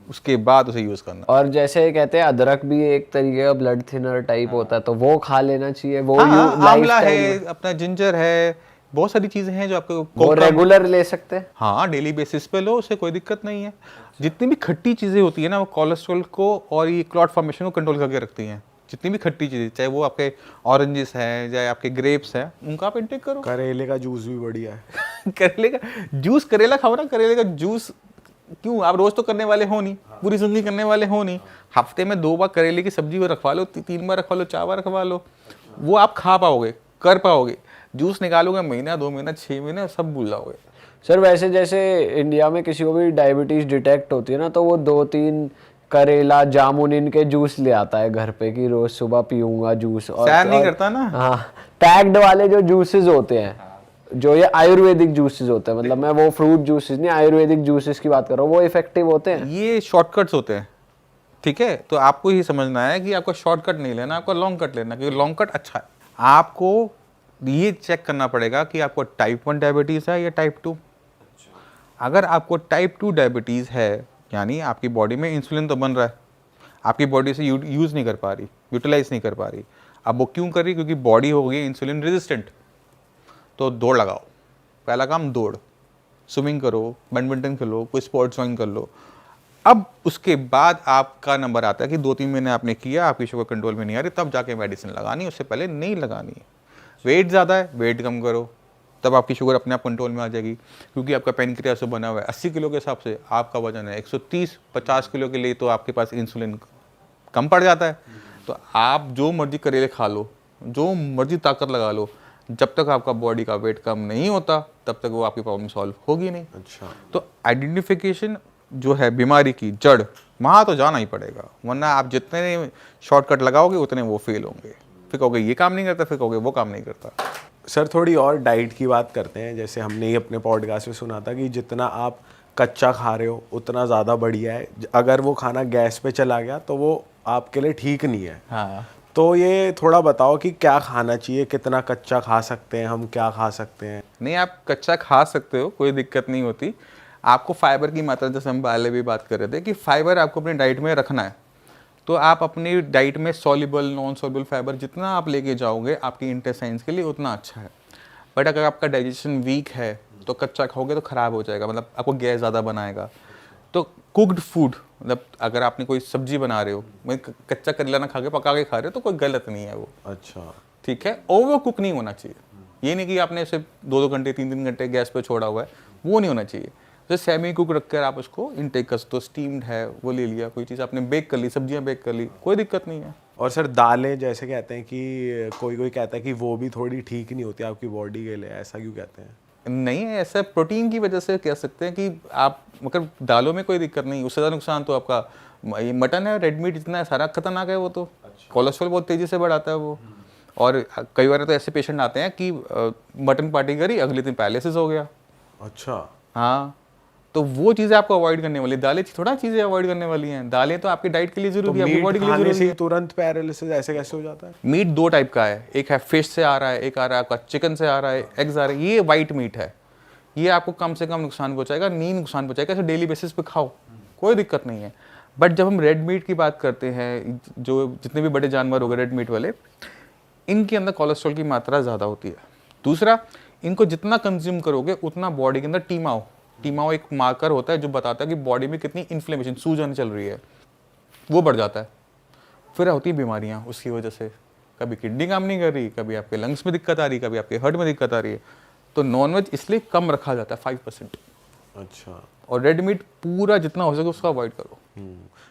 उसके बाद उसे यूज़ करना। और जैसे कहते हैं अदरक भी एक तरीके का ब्लड थिनर टाइप होता है, तो वो खा लेना चाहिए? वो आंवला है, अपना जिंजर है, बहुत सारी चीज़ें हैं जो आपको वो रेगुलर ले सकते हैं। हाँ, डेली बेसिस पे लो, उससे कोई दिक्कत नहीं है। जितनी भी खट्टी चीज़ें होती है ना, वो कोलेस्ट्रॉल को और ये क्लॉट फॉर्मेशन को कंट्रोल करके रखती हैं। जितनी भी खट्टी चीज़ें, चाहे वो आपके ऑरेंजेस हैं, चाहे आपके ग्रेप्स हैं, उनका आप इंटेक करो। करेले का जूस भी बढ़िया है। करेले का जूस, करेला खाओ ना, करेले का जूस क्यों, आप रोज़ तो करने वाले हो नहीं, पूरी जिंदगी करने वाले हो नहीं। हफ्ते में 2 बार करेले की सब्जी रखवा लो, 3 बार रखवा लो, 4 बार रखवा लो, वो आप खा पाओगे, कर पाओगे। जूस निकालोगे महीना, 2 महीना, 6 महीने, सब भूल जाओगे। सर वैसे जैसे इंडिया में किसी को भी डायबिटीज डिटेक्ट होती है ना, तो वो 2-3 करेला, जामुन इनके जूस ले आता है घर पे कि रोज सुबह पीऊंगा जूस। और सैर नहीं करता ना। हाँ, पैक्ड वाले जो जूसेस होते हैं, जो ये आयुर्वेदिक जूसेस होते हैं, मतलब मैं वो फ्रूट जूसेस नहीं, आयुर्वेदिक जूसेस की बात कर रहा हूँ, वो इफेक्टिव होते हैं? ये शॉर्टकट्स होते हैं, ठीक है। तो आपको ही समझना है कि आपको शॉर्टकट नहीं लेना, आपको लॉन्ग कट लेना, क्योंकि लॉन्ग कट अच्छा है। आपको ये चेक करना पड़ेगा कि आपको टाइप 1 डायबिटीज़ है या टाइप 2। अगर आपको टाइप 2 डायबिटीज़ है, यानी आपकी बॉडी में इंसुलिन तो बन रहा है, आपकी बॉडी से यूज़ नहीं कर पा रही, यूटिलाइज नहीं कर पा रही। अब वो क्यों कर रही? क्योंकि बॉडी हो गई इंसुलिन रेजिस्टेंट। तो दौड़ लगाओ, पहला काम दौड़, स्विमिंग करो, बैडमिंटन खेलो, कोई स्पोर्ट्स ज्वाइन कर लो। अब उसके बाद आपका नंबर आता है कि 2-3 महीने आपने किया, आपकी शुगर कंट्रोल में नहीं आ रही, तब जाके मेडिसिन लगानी, उससे पहले नहीं लगानी। वेट ज़्यादा है, वेट कम करो, तब आपकी शुगर अपने आप कंट्रोल में आ जाएगी, क्योंकि आपका पेनक्रियास बना हुआ है 80 किलो के हिसाब से, आपका वजन है 130-50 किलो के लिए, तो आपके पास इंसुलिन कम पड़ जाता है। तो आप जो मर्जी करेले खा लो, जो मर्जी ताकत लगा लो, जब तक आपका बॉडी का वेट कम नहीं होता तब तक वो आपकी प्रॉब्लम सॉल्व होगी नहीं। अच्छा, तो आइडेंटिफिकेशन जो है बीमारी की जड़, वहाँ तो जाना ही पड़ेगा, वरना आप जितने शॉर्टकट लगाओगे उतने वो फेल होंगे। फिर कहोगे ये काम नहीं करता, फिर कहोगे वो काम नहीं करता। सर थोड़ी और डाइट की बात करते हैं। जैसे हमने ही अपने पॉडकास्ट में सुना था कि जितना आप कच्चा खा रहे हो उतना ज़्यादा बढ़िया है। अगर वो खाना गैस पे चला गया तो वो आपके लिए ठीक नहीं है। हाँ, तो ये थोड़ा बताओ कि क्या खाना चाहिए, कितना कच्चा खा सकते हैं हम, क्या खा सकते हैं? नहीं आप कच्चा खा सकते हो, कोई दिक्कत नहीं होती। आपको फाइबर की मात्रा, जैसे हम पहले भी बात कर रहे थे कि फाइबर आपको अपनी डाइट में रखना है, तो आप अपनी डाइट में सॉल्युबल नॉन सॉल्युबल फाइबर जितना आप लेके जाओगे आपकी इंटेस्टाइन्स के लिए उतना अच्छा है। बट अगर आपका डाइजेशन वीक है तो कच्चा खाओगे तो ख़राब हो जाएगा, मतलब आपको गैस ज़्यादा बनाएगा। तो कुक्ड फूड, मतलब अगर आपने कोई सब्जी बना रहे हो, कच्चा करेला ना खा के पका के खा रहे हो तो कोई गलत नहीं है वो, अच्छा, ठीक है। ओवर कुक नहीं होना चाहिए, ये नहीं कि आपने इसे 2-2 घंटे 3-3 घंटे गैस पे छोड़ा हुआ है, वो नहीं होना चाहिए। तो सेमी कुक रख कर आप उसको इनटेक कर सकते हो। स्टीम्ड है वो ले लिया, कोई चीज़ आपने बेक कर ली, सब्जियां बेक कर ली, कोई दिक्कत नहीं है। और सर दालें जैसे कहते हैं कि कोई कहता है कि वो भी थोड़ी ठीक नहीं होती आपकी बॉडी के लिए, ऐसा क्यों कहते हैं? नहीं है ऐसा, प्रोटीन की वजह से कह सकते हैं कि आप, मगर दालों में कोई दिक्कत नहीं, उससे ज़्यादा नुकसान तो आपका ये मटन है, रेड मीट जितना है सारा खतरनाक है वो तो। कोलेस्ट्रॉल बहुत तेज़ी से बढ़ाता है वो। और कई बार तो ऐसे पेशेंट आते हैं कि मटन पार्टी करी, अगले दिन पैरालिसिस हो गया। अच्छा, हाँ, तो वो चीज़ें आपको अवॉइड करने वाली, दालें थोड़ा चीज़ें अवॉइड करने वाली हैं। दालें तो आपकी डाइट के लिए तो जरूरी है, आपकी मीट बॉडी के लिए खाने जरूरी से है। ही तुरंत पैरालिसिस ऐसे कैसे हो जाता है? मीट 2 टाइप का है, एक है फिश से आ रहा है, एक आ रहा है आपका चिकन से आ रहा है, एग्स आ रहे हैं। ये वाइट मीट है, ये आपको कम से कम नुकसान पहुंचाएगा, नहीं नुकसान पहुंचाएगा। ऐसे डेली बेसिस पे खाओ, कोई दिक्कत नहीं है। बट जब हम रेड मीट की बात करते हैं, जो जितने भी बड़े जानवर हो गए रेड मीट वाले, इनके अंदर कोलेस्ट्रॉल की मात्रा ज़्यादा होती है। दूसरा, इनको जितना कंज्यूम करोगे उतना बॉडी के अंदर टीमाओ एक मार्कर होता है जो बताता है कि बॉडी में कितनी इन्फ्लेमेशन, सूजन चल रही है, वो बढ़ जाता है। फिर होती है बीमारियाँ उसकी वजह से, कभी किडनी काम नहीं कर रही, कभी आपके लंग्स में दिक्कत आ रही, कभी आपके हार्ट में दिक्कत आ रही है। तो नॉनवेज इसलिए कम रखा जाता है, 5%। अच्छा, और रेड मीट पूरा जितना हो सके उसको अवॉइड करो।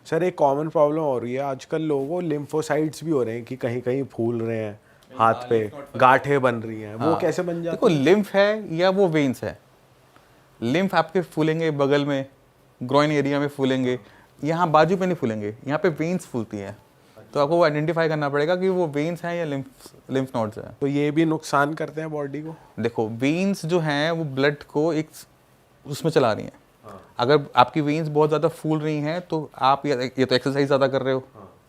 सर एक कॉमन प्रॉब्लम हो रही है आजकल, लोगों को लिम्फोसाइट्स भी हो रहे हैं कि कहीं कहीं फूल रहे हैं, हाथ पे गांठें बन रही हैं, वो कैसे बन जाती देखो, लिम्फ है या वो वेन्स है। लिम्फ आपके फूलेंगे बगल में, ग्रोइन एरिया में फूलेंगे, यहाँ बाजू पे नहीं फूलेंगे, यहाँ पे वेन्स फूलती हैं। तो आपको वो आइडेंटिफाई करना पड़ेगा कि वो वेन्स हैं या लिम्फ नोड्स हैं। तो ये भी नुकसान करते हैं बॉडी को? देखो, वेन्स जो हैं वो ब्लड को एक उसमें चला रही हैं। अगर आपकी वेन्स बहुत ज़्यादा फूल रही हैं तो आप या तो एक्सरसाइज ज़्यादा कर रहे हो,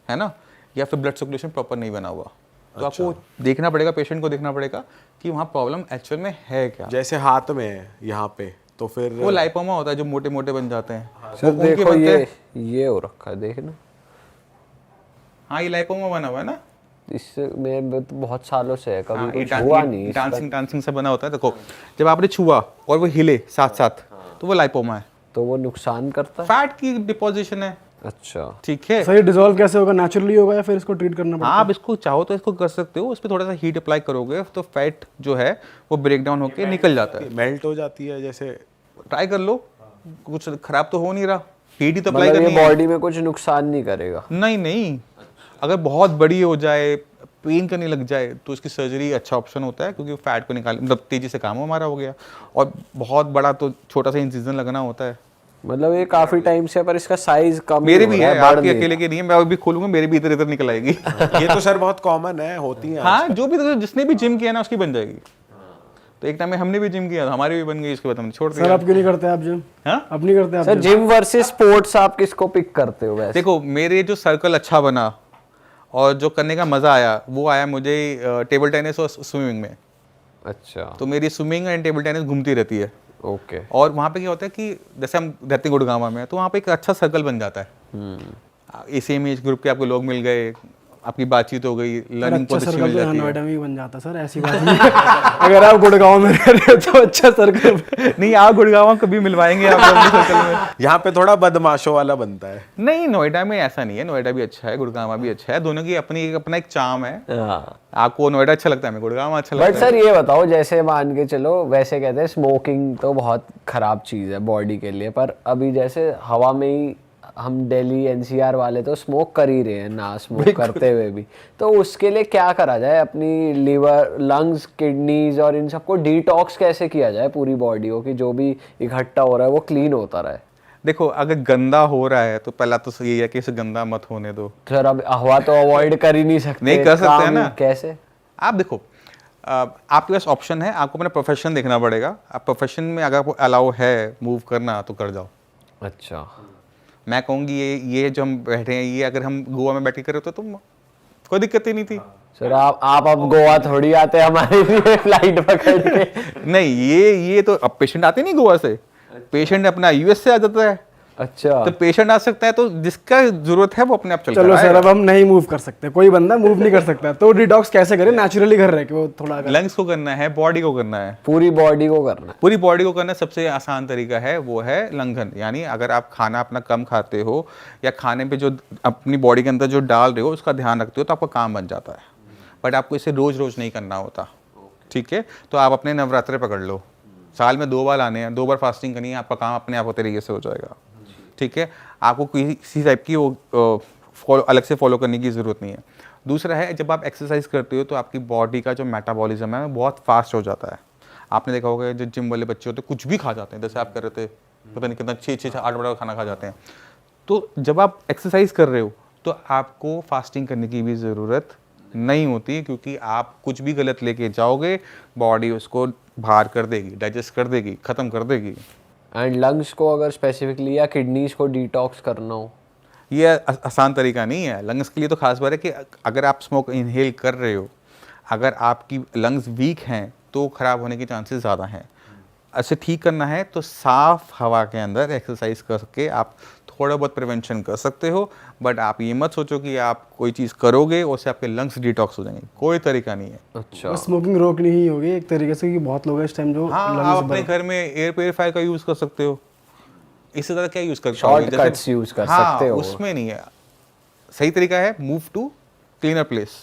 है ना, या फिर ब्लड सर्कुलेशन प्रॉपर नहीं बना हुआ। तो आपको देखना पड़ेगा, पेशेंट को देखना पड़ेगा कि वहाँ प्रॉब्लम एक्चुअल में है क्या। जैसे हाथ में है यहाँ पे, तो फिर वो लाइपोमा होता है जो मोटे मोटे बन जाते हैं। सर देखो ये हो रखा है, देखना। हाँ, ये लाइपोमा बना हुआ है ना, इसमें तो बहुत सालों से है, कभी कुछ ये हुआ नहीं। डांसिंग से बना होता है। देखो, जब आपने छुआ और वो हिले साथ साथ, तो वो लाइपोमा है, तो वो नुकसान करता है। फैट की डिपोजिशन है। अच्छा, ठीक है। सही डिसॉल्व कैसे होगा? नेचुरली होगा या फिर इसको ट्रीट करना पड़ेगा? आप इसको चाहो तो इसको कर सकते हो, उस पर थोड़ा सा हीट अप्लाई करोगे तो फैट जो है वो ब्रेक डाउन होकर निकल जाता है। मेल्ट हो जाती है जैसे? ट्राई कर लो, कुछ खराब तो हो नहीं रहा, हीट ही तो अप्लाई मतलब करनी ये है। बॉडी में कुछ नुकसान नहीं करेगा? नहीं, अगर बहुत बड़ी हो जाए, पेन करने लग जाए, तो इसकी सर्जरी अच्छा ऑप्शन होता है, क्योंकि फैट को निकाल, मतलब तेजी से काम हमारा हो गया। और बहुत बड़ा तो छोटा सा इंसिजन लगना होता है। मतलब ये काफी टाइम से, पर इसका साइज कम मेरे हो भी रहा है, बढ़ आपके नहीं अकेले के नहीं है। मैं अभी खोलूंगा, मेरे भी इधर इधर निकल आएगी। ये तो सर बहुत कॉमन है, होती है। हाँ, जो भी जिसने भी जिम किया ना उसकी बन जाएगी। तो एक टाइम में हमने भी जिम किया था, हमारी भी बन गई, इसके बाद हमने छोड़ सर दिया। आप क्यों नहीं करते आप जिम? हाँ? आप नहीं करते आप सर जिम वर्सेस स्पोर्ट्स आप किसको पिक करते हो वैसे? देखो, मेरे जो सर्कल अच्छा बना और जो करने का मजा आया वो आया मुझे टेबल टेनिस और स्विमिंग में। अच्छा, तो मेरी स्विमिंग एंड टेबल टेनिस घूमती रहती है। ओके। और वहाँ पे क्या होता है कि जैसे हम रहते हैं गुड़गांव में, तो वहाँ पे एक अच्छा सर्कल बन जाता है। सेम एज ग्रुप के आपको लोग मिल गए, आपकी बातचीत हो गई, लर्निंग अच्छा बहुत अच्छी सर्कल मिल तो जाती है। नोएडा में ही बन जाता सर, ऐसी बात नहीं है। अगर आप गुड़गांव में रह रहे हो तो अच्छा सर्कल नहीं, आप गुड़गांव कभी मिलवाएंगे आप अपने सर्कल में। यहाँ पे थोड़ा बदमाशों वाला बनता है। नहीं, नोएडा में ऐसा नहीं है, नोएडा भी अच्छा है, गुड़गांव भी अच्छा है, दोनों की अपना एक चार्म है। हाँ, आपको नोएडा अच्छा लगता है, हमें गुड़गांव अच्छा बट लगता है। सर ये बताओ, जैसे मान के चलो, वैसे कहते हैं स्मोकिंग तो बहुत खराब चीज़ है बॉडी के लिए, पर अभी जैसे हवा में ही हम दिल्ली एनसीआर वाले तो स्मोक कर ही रहे हैं ना, स्मोक करते हुए भी। तो उसके लिए क्या करा जाए? अपनी लीवर, लंग्स, किडनीज और इन सबको डिटॉक्स कैसे किया जाए पूरी बॉडी को, कि जो भी इकट्ठा हो रहा है वो क्लीन होता रहे? देखो, अगर गंदा हो रहा है तो पहला तो यही है कि इसे गंदा मत होने दो। सर अब हवा तो अवॉइड कर ही नहीं सकते। नहीं कर सकते हैं ना। कैसे? आप देखो, आपके पास ऑप्शन है, आपको अपना प्रोफेशन देखना पड़ेगा। आप प्रोफेशन में अगर आपको अलाउ है मूव करना तो कर जाओ। अच्छा, मैं कहूँगी ये जो हम बैठे हैं, ये अगर हम गोवा में बैठ के करें तो कोई दिक्कत ही नहीं थी। सर आप अब गोवा थोड़ी आते हमारे लिए फ्लाइट पकड़ के। नहीं, ये तो अब पेशेंट आते नहीं गोवा से, पेशेंट अपना यूएस से आ जाता है। अच्छा, तो पेशेंट आ सकता है, तो जिसका जरूरत है वो अपने आप चल चलो सर, अब हम नहीं मूव कर सकते, कोई बंदा मूव नहीं कर सकता, तो डिटॉक्स कैसे करें नेचुरली घर रह के? वो थोड़ा लंग्स को करना है, बॉडी को करना है, पूरी बॉडी को करना है। पूरी बॉडी को करना। सबसे आसान तरीका है वो है लंघन, यानी अगर आप खाना अपना कम खाते हो या खाने पे जो अपनी बॉडी के अंदर जो डाल रहे हो उसका ध्यान रखते हो तो आपका काम बन जाता है। बट आपको इसे रोज रोज नहीं करना होता, ठीक है? तो आप अपने नवरात्रे पकड़ लो, साल में 2 बार आने हैं, 2 बार फास्टिंग करनी है, आपका काम अपने आप तरीके से हो जाएगा, ठीक है? आपको किसी टाइप की वो अलग से फॉलो करने की ज़रूरत नहीं है। दूसरा है, जब आप एक्सरसाइज करते हो तो आपकी बॉडी का जो मेटाबॉलिज्म है वो बहुत फास्ट हो जाता है। आपने देखा होगा जो जिम वाले बच्चे होते हैं कुछ भी खा जाते हैं, जैसे आप कर रहे थे, पता नहीं कितना 6-8 बड़ा खाना खा जाते हैं। तो जब आप एक्सरसाइज कर रहे हो तो आपको फास्टिंग करने की भी ज़रूरत नहीं होती, क्योंकि आप कुछ भी गलत लेके जाओगे बॉडी उसको बाहर कर देगी, डाइजेस्ट कर देगी, ख़त्म कर देगी। एंड लंग्स को अगर स्पेसिफिकली या किडनीज को डिटॉक्स करना हो, ये आसान तरीका नहीं है। लंग्स के लिए तो खास बात है कि अगर आप स्मोक इनहेल कर रहे हो, अगर आपकी लंग्स वीक हैं तो ख़राब होने के चांसेस ज़्यादा हैं। ऐसे ठीक करना है तो साफ़ हवा के अंदर एक्सरसाइज करके आप थोड़ा बहुत प्रिवेंशन कर सकते हो। बट आप ये मत सोचो कि आप कोई चीज़ करोगे उससे आपके लंग्स डिटॉक्स हो जाएंगे, कोई तरीका नहीं है। अच्छा, स्मोकिंग रोकनी ही होगी एक तरीके से, क्योंकि बहुत लोग हैं इस टाइम जो हाँ, आप अपने घर में एयर प्योरीफायर का यूज़ कर सकते हो, इससे ज़्यादा क्या यूज़ कर पाओगे? शॉर्टकट्स यूज कर सकते हो। उसमें नहीं है। सही तरीका है मूव टू क्लीनर प्लेस।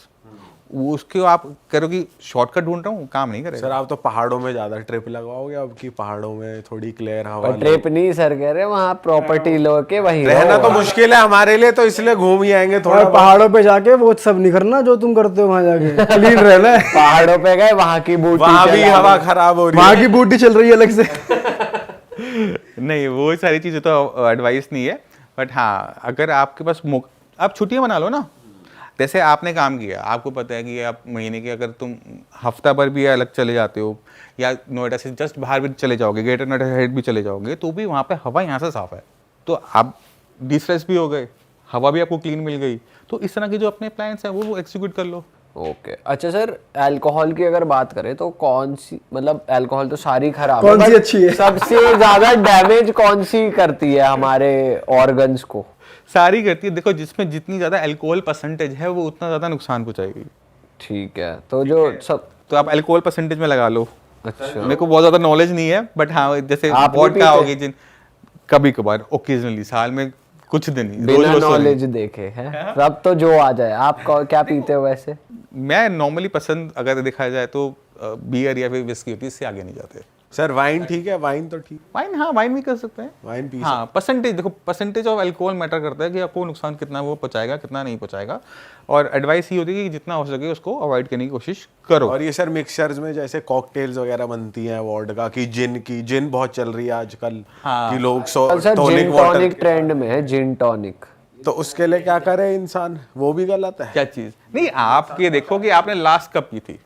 वो उसके आप करो कि शॉर्टकट ढूंढ रहा हूँ, काम नहीं करेगा। सर आप तो पहाड़ों में ज़्यादा ट्रिप लगवाओगे अब की, पहाड़ों में थोड़ी क्लियर हवा पर ट्रिप नहीं सर कह रहे, वहाँ प्रॉपर्टी लो के वहीं रहना रहो। तो मुश्किल है हमारे लिए, तो इसलिए घूम ही आएंगे थोड़ा। और पहाड़ों पे जाके वो सब नहीं करना जो तुम करते हो वहां जाके, क्लीन रहना है। पहाड़ों पे गए, वहाँ की बूटी वहाँ भी चला हवा लो। खराब हो रही वहां की बूटी चल रही है अलग से। नहीं, वो सारी चीज़ें तो एडवाइस नहीं है। बट हाँ, अगर आपके पास आप छुट्टियाँ बना लो ना। जैसे आपने काम किया, आपको पता है कि आप महीने के अगर तुम हफ्ता भर भी अलग चले जाते हो या नोएडा से जस्ट बाहर भी चले जाओगे, ग्रेटर नोएडा हेड भी चले जाओगे, तो भी वहाँ पे हवा यहाँ से साफ़ है, तो आप डिस्ट्रेस भी हो गए, हवा भी आपको क्लीन मिल गई। तो इस तरह के जो अपने प्लान्स हैं वो एग्जीक्यूट कर लो। ओके, अच्छा सर, अल्कोहल की अगर बात करें तो कौन सी, मतलब अल्कोहल तो सारी खराब कौन सी but अच्छी है? सबसे ज्यादा डैमेज कौन सी करती है हमारे ऑर्गन्स को? सारी करती है। देखो, जिसमें जितनी ज़्यादा अल्कोहल परसेंटेज है वो उतना ज़्यादा नुकसान पहुँचाएगी। ठीक है, तो जो सब, तो आप अल्कोहल परसेंटेज में लगा लो। अच्छा, मेरे को बहुत ज़्यादा नॉलेज नहीं है, बट हाँ, जैसे आप नहीं वोडका पीते? होगी, जिन कभी कभार ओकेजनली, साल में कुछ दिन ही, बिना रोज तो नॉलेज देखे हैं सब तो जो आ जाए। आप क्या पीते हो वैसे? मैं नॉर्मली पसंद अगर देखा जाए तो बियर या फिर विस्की होती है, इससे आगे नहीं जाते। सर वाइन ठीक है, वाइन तो ठीक, वाइन, हाँ वाइन भी कर सकते हैं। वाइन पी हाँ, परसेंटेज देखो, परसेंटेज ऑफ अल्कोहल मैटर करता है कि आपको नुकसान कितना वो पहुंचाएगा, कितना नहीं पहुंचाएगा। और एडवाइस ये होती है कि जितना हो सके उसको अवॉइड करने की कोशिश करो। और ये सर मिक्सचर्स में जैसे कॉकटेल्स वगैरह बनती हैं वोडका की, जिन बहुत चल रही है आजकल कि लोग सर टॉनिक जिन वाटर, टॉनिक ट्रेंड में है, जिन टॉनिक, तो उसके लिए क्या करे इंसान? वो भी गलत है। क्या चीज़ नहीं, आप ये देखो कि आपने लास्ट कब पी थी।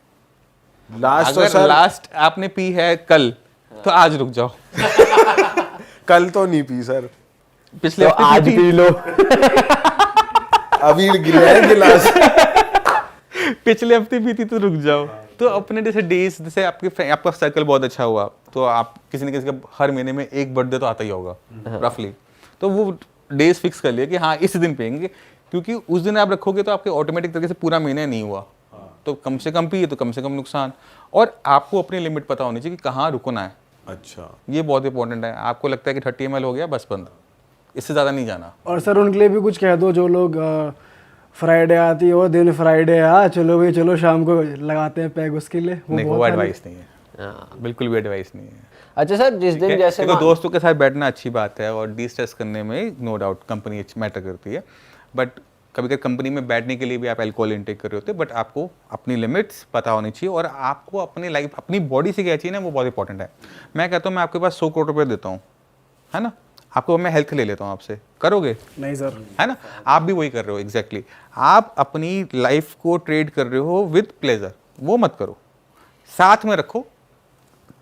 लास्ट तो अगर सर लास्ट आपने पी है कल, तो आज रुक जाओ। कल तो नहीं पी सर, पिछले तो हफ्ते आज पी थी। P low. अभी गिरा है गिलास। पिछले हफ्ते भी थी तो रुक जाओ। तो अपने जैसे डेज, जैसे आपका सर्कल बहुत अच्छा हुआ तो आप किसी न किसी का हर महीने में एक बर्थडे तो आता ही होगा रफली, तो वो डेज फिक्स कर लिया कि हाँ इस दिन पियेंगे, क्योंकि उस दिन आप रखोगे तो आपके ऑटोमेटिक तरीके से पूरा महीना नहीं हुआ, तो कम से कम पिए तो कम से कम नुकसान। और आपको अपनी लिमिट पता होनी चाहिए कि कहाँ रुकना है। अच्छा, ये बहुत इंपॉर्टेंट है। आपको लगता है कि 30 ml हो गया बस बंद, इससे ज़्यादा नहीं जाना। और सर उनके लिए भी कुछ कह दो जो लोग फ्राइडे आती हो, दिन फ्राइडे चलो भाई चलो शाम को लगाते हैं पैग, उसके लिए नहीं, वो बहुत एडवाइस नहीं है, बिल्कुल भी एडवाइस नहीं है। अच्छा सर, जिस दिन जैसे देखो, दोस्तों के साथ बैठना अच्छी बात है और डी स्ट्रेस करने में नो डाउट कंपनी मैटर करती है, बट कभी कभी कंपनी में बैठने के लिए भी आप अल्कोहल इंटेक कर रहे होते हैं, बट आपको अपनी लिमिट्स पता होनी चाहिए और आपको अपनी लाइफ, अपनी बॉडी से क्या चाहिए ना, वो बहुत इंपॉर्टेंट है। मैं कहता हूँ मैं आपके पास 100 करोड़ रुपये देता हूँ, है ना, आपको मैं हेल्थ ले लेता हूँ आपसे, करोगे? नहीं सर, है ना, आप भी वही कर रहे हो एग्जैक्टली। आप अपनी लाइफ को ट्रेड कर रहे हो विद प्लेजर, वो मत करो, साथ में रखो,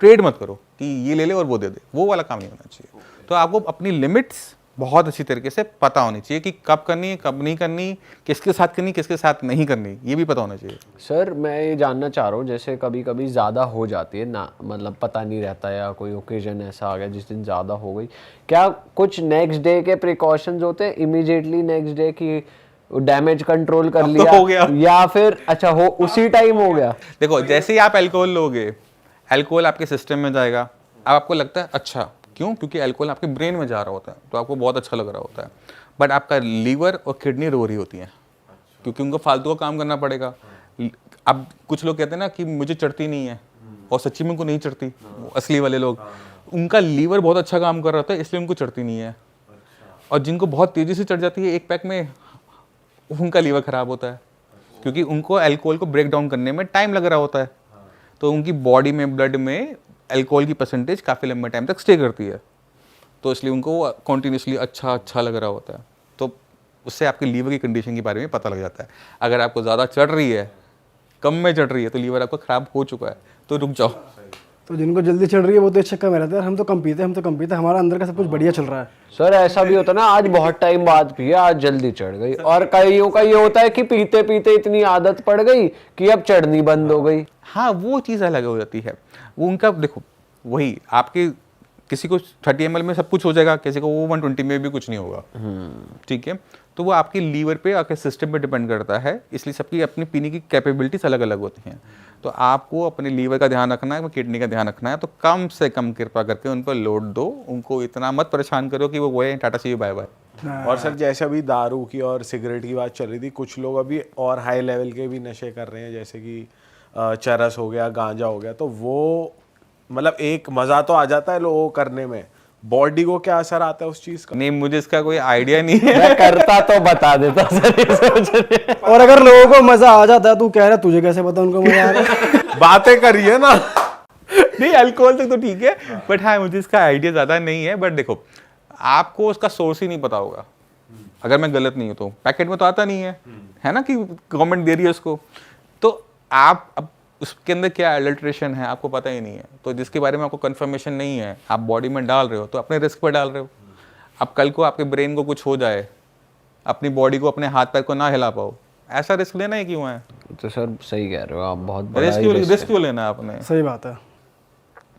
ट्रेड मत करो कि ये ले ले और वो दे दे, वो वाला काम नहीं होना चाहिए। तो आपको अपनी लिमिट्स बहुत अच्छी तरीके से पता होनी चाहिए कि कब करनी है, कब नहीं करनी, किसके साथ करनी, किसके साथ नहीं करनी, ये भी पता होना चाहिए। सर मैं ये जानना चाह रहा हूँ, जैसे कभी कभी ज़्यादा हो जाती है ना, मतलब पता नहीं रहता या कोई ओकेजन ऐसा आ गया जिस दिन ज़्यादा हो गई, क्या कुछ नेक्स्ट डे के प्रिकॉशंस होते हैं इमीडिएटली नेक्स्ट डे की डैमेज कंट्रोल कर लिया हो गया। या फिर अच्छा हो उसी टाइम हो गया? देखो जैसे ही आप अल्कोहल लोगे, अल्कोहल आपके सिस्टम में जाएगा, अब आपको लगता है अच्छा, क्यों? क्योंकि अल्कोहल आपके ब्रेन में जा रहा होता है तो आपको बहुत अच्छा लग रहा होता है, बट आपका लीवर और किडनी रो रही होती हैं क्योंकि उनको फालतू का काम करना पड़ेगा। अब कुछ लोग कहते हैं ना कि मुझे चढ़ती नहीं है, और सच्ची में उनको नहीं चढ़ती, असली वाले लोग, उनका लीवर बहुत अच्छा काम कर रहा होता है इसलिए उनको चढ़ती नहीं है। और जिनको बहुत तेज़ी से चढ़ जाती है एक पैक में, उनका लीवर ख़राब होता है क्योंकि उनको अल्कोहल को ब्रेक डाउन करने में टाइम लग रहा होता है, तो उनकी बॉडी में, ब्लड में अल्कोहल की परसेंटेज काफ़ी लंबे टाइम तक स्टे करती है, तो इसलिए उनको कॉन्टीन्यूसली अच्छा लग रहा होता है। तो उससे आपके लीवर की कंडीशन के बारे में पता लग जाता है। अगर आपको ज़्यादा चढ़ रही है, कम में चढ़ रही है, तो लीवर आपका ख़राब हो चुका है, तो रुक जाओ। तो जिनको जल्दी चढ़ रही है वो तो इस चक्कर में रहता है, हम तो कम पीते हैं, हमारा अंदर का सब कुछ बढ़िया चल रहा है। सर ऐसा भी होता है ना, आज बहुत टाइम बाद पिए, आज जल्दी चढ़ गई, और कईयों का ये होता है कि पीते पीते इतनी आदत पड़ गई कि अब चढ़नी बंद हो गई। हाँ, वो चीज़ अलग हो जाती है। वो उनका देखो, वही आपके किसी को 30 ml में सब कुछ हो जाएगा, किसी को वो 120 में भी कुछ नहीं होगा, ठीक है। तो वो आपके लीवर पे, आपके सिस्टम पे डिपेंड करता है, इसलिए सबकी अपनी पीने की कैपेबिलिटीज अलग अलग होती हैं। तो आपको अपने लीवर का ध्यान रखना है, किडनी का ध्यान रखना है, तो कम से कम कृपा करके उन पर लोड दो, उनको इतना मत परेशान करो कि वो गए टाटा सी बाय बाय। और सर जैसे अभी दारू की और सिगरेट की बात चल रही थी, कुछ लोग अभी और हाई लेवल के भी नशे कर रहे हैं, जैसे कि चरस हो गया, गांजा हो गया, तो वो मतलब एक मज़ा तो आ जाता है लोगों को करने में, बॉडी को क्या असर आता है उस चीज़ का? नहीं, मुझे इसका कोई आइडिया नहीं है। मैं करता तो बता देता सर, ये सोच रहे। और अगर लोगों को मजा आ जाता है, तू कह रहा है तुझे कैसे पता उनको मजा आ रहा है? बातें करिए ना। नहीं, अल्कोहल तक तो ठीक है, बट हाँ मुझे इसका आइडिया ज़्यादा नहीं है। बट देखो, आपको उसका सोर्स ही नहीं पता होगा, अगर मैं गलत नहीं हूँ तो। पैकेट में तो आता नहीं है ना कि गवर्नमेंट दे रही है उसको, तो आप अब उसके अंदर क्या एडल्ट्रेशन है आपको पता ही नहीं है, तो जिसके बारे में आपको कंफर्मेशन नहीं है, आप बॉडी में डाल रहे हो तो अपने रिस्क पर डाल रहे हो। अब कल को आपके ब्रेन को कुछ हो जाए, अपनी बॉडी को, अपने हाथ पैर को ना हिला पाओ, ऐसा रिस्क लेना ही क्यों है? तो सर सही कह रहे हो आप, बहुत बड़ा रिस्क क्यों लेना है आपने? सही बात है।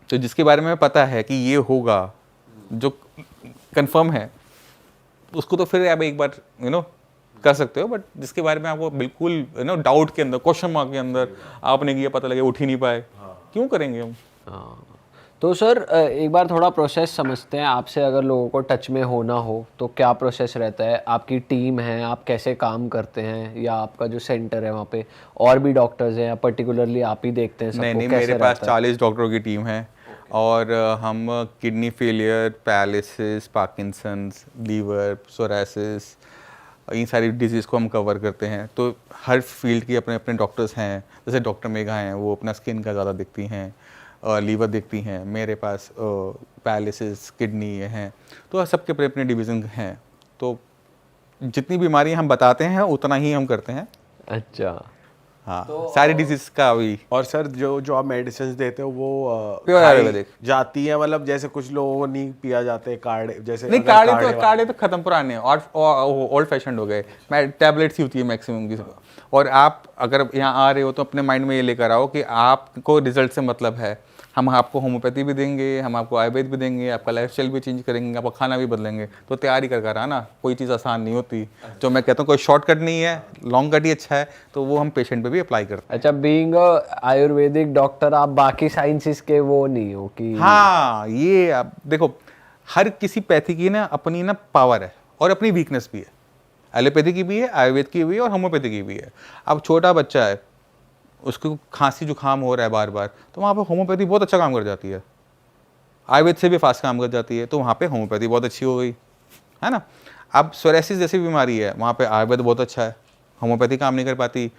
तो जिसके बारे में पता है कि ये होगा, जो कंफर्म है, उसको तो फिर आप एक बार कर सकते हो, बट जिसके बारे में आपको बिल्कुल डाउट के अंदर, क्वेश्चन मार्क के अंदर आपने किया, पता लगे उठ ही नहीं पाए, क्यों करेंगे हम? हाँ। तो सर एक बार थोड़ा प्रोसेस समझते हैं आपसे। अगर लोगों को टच में होना हो तो क्या प्रोसेस रहता है? आपकी टीम है, आप कैसे काम करते हैं, या आपका जो सेंटर है वहाँ पे और भी डॉक्टर्स हैं, या पर्टिकुलरली आप ही देखते हैं सबको? नहीं, कैसे मेरे पास रहता है? 40 डॉक्टरों की टीम है, और हम kidney failure, paralysis, Parkinson's, liver, psoriasis, इन सारी डिजीज़ को हम कवर करते हैं। तो हर फील्ड की अपने अपने डॉक्टर्स हैं। जैसे डॉक्टर मेघा हैं, वो अपना स्किन का ज़्यादा देखती हैं, लीवर देखती हैं। मेरे पास पैरालिसिस, किडनी ये हैं, तो सबके अपने अपने डिवीज़न हैं। तो जितनी बीमारी हम बताते हैं उतना ही हम करते हैं। अच्छा, हाँ, तो सारी डिजीज का भी। और सर जो आप मेडिसिन देते हो वो प्योर आयुर्वेदिक जाती है, मतलब जैसे कुछ लोगों को नहीं पिया जाते काढ़े, जैसे नहीं, काढ़े तो खत्म पुराने हैं और ओल्ड फैशन हो गए। मैं टैबलेट्स ही होती है मैक्सिमम की। और आप अगर यहाँ आ रहे हो तो अपने माइंड में ये लेकर आओ कि आपको रिजल्ट से मतलब है। हम आपको होम्योपैथी भी देंगे, हम आपको आयुर्वेद भी देंगे, आपका लाइफस्टाइल भी चेंज करेंगे, आपका खाना भी बदलेंगे। तो तैयारी कर आना, कोई चीज़ आसान नहीं होती। जो मैं कहता हूँ कोई शॉर्टकट नहीं है, लॉन्ग कट ही अच्छा है, तो वो हम पेशेंट पे भी अप्लाई करते हैं। अच्छा, बीइंग आयुर्वेदिक डॉक्टर आप बाकी साइंसेस के वो नहीं हो कि? हाँ, ये आप देखो, हर किसी पैथी की ना अपनी ना पावर है और अपनी वीकनेस भी है। एलोपैथी की भी है, आयुर्वेद की भी है और होम्योपैथी की भी है। अब छोटा बच्चा है, उसको खांसी जुकाम हो रहा है बार बार, तो वहाँ पे होम्योपैथी बहुत अच्छा काम कर जाती है। आयुर्वेद से भी फास्ट काम कर जाती है, तो वहाँ पे होम्योपैथी बहुत अच्छी हो गई, है ना। अब सोरेसिस जैसी बीमारी है, वहाँ पे आयुर्वेद बहुत अच्छा है, होम्योपैथी काम नहीं कर पाती,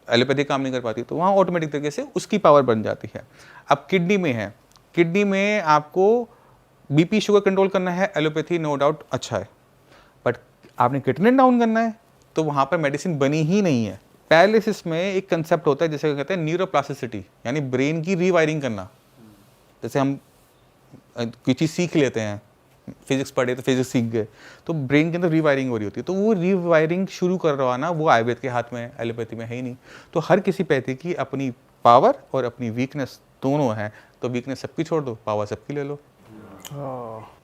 एलोपैथी काम नहीं कर पाती, तो वहाँ ऑटोमेटिक तरीके से उसकी पावर बन जाती है। अब किडनी में है, किडनी में आपको बीपी शुगर कंट्रोल करना है, एलोपैथी नो डाउट अच्छा है, बट आपने किडनी डाउन करना है तो वहाँ पर मेडिसिन बनी ही नहीं है। पैरालिसिस में एक कंसेप्ट होता है जिसे कहते हैं न्यूरोप्लास्टिसिटी, यानी ब्रेन की रीवायरिंग करना। जैसे हम कोई चीज़ सीख लेते हैं, फिजिक्स पढ़े तो फिजिक्स सीख गए, तो ब्रेन के अंदर रीवायरिंग हो रही होती है, तो वो रीवायरिंग शुरू करवाना वो आयुर्वेद के हाथ में है, एलोपैथी में है ही नहीं। तो हर किसी पैथी की अपनी पावर और अपनी वीकनेस दोनों है, तो वीकनेस सबकी छोड़ दो, पावर सबकी ले लो।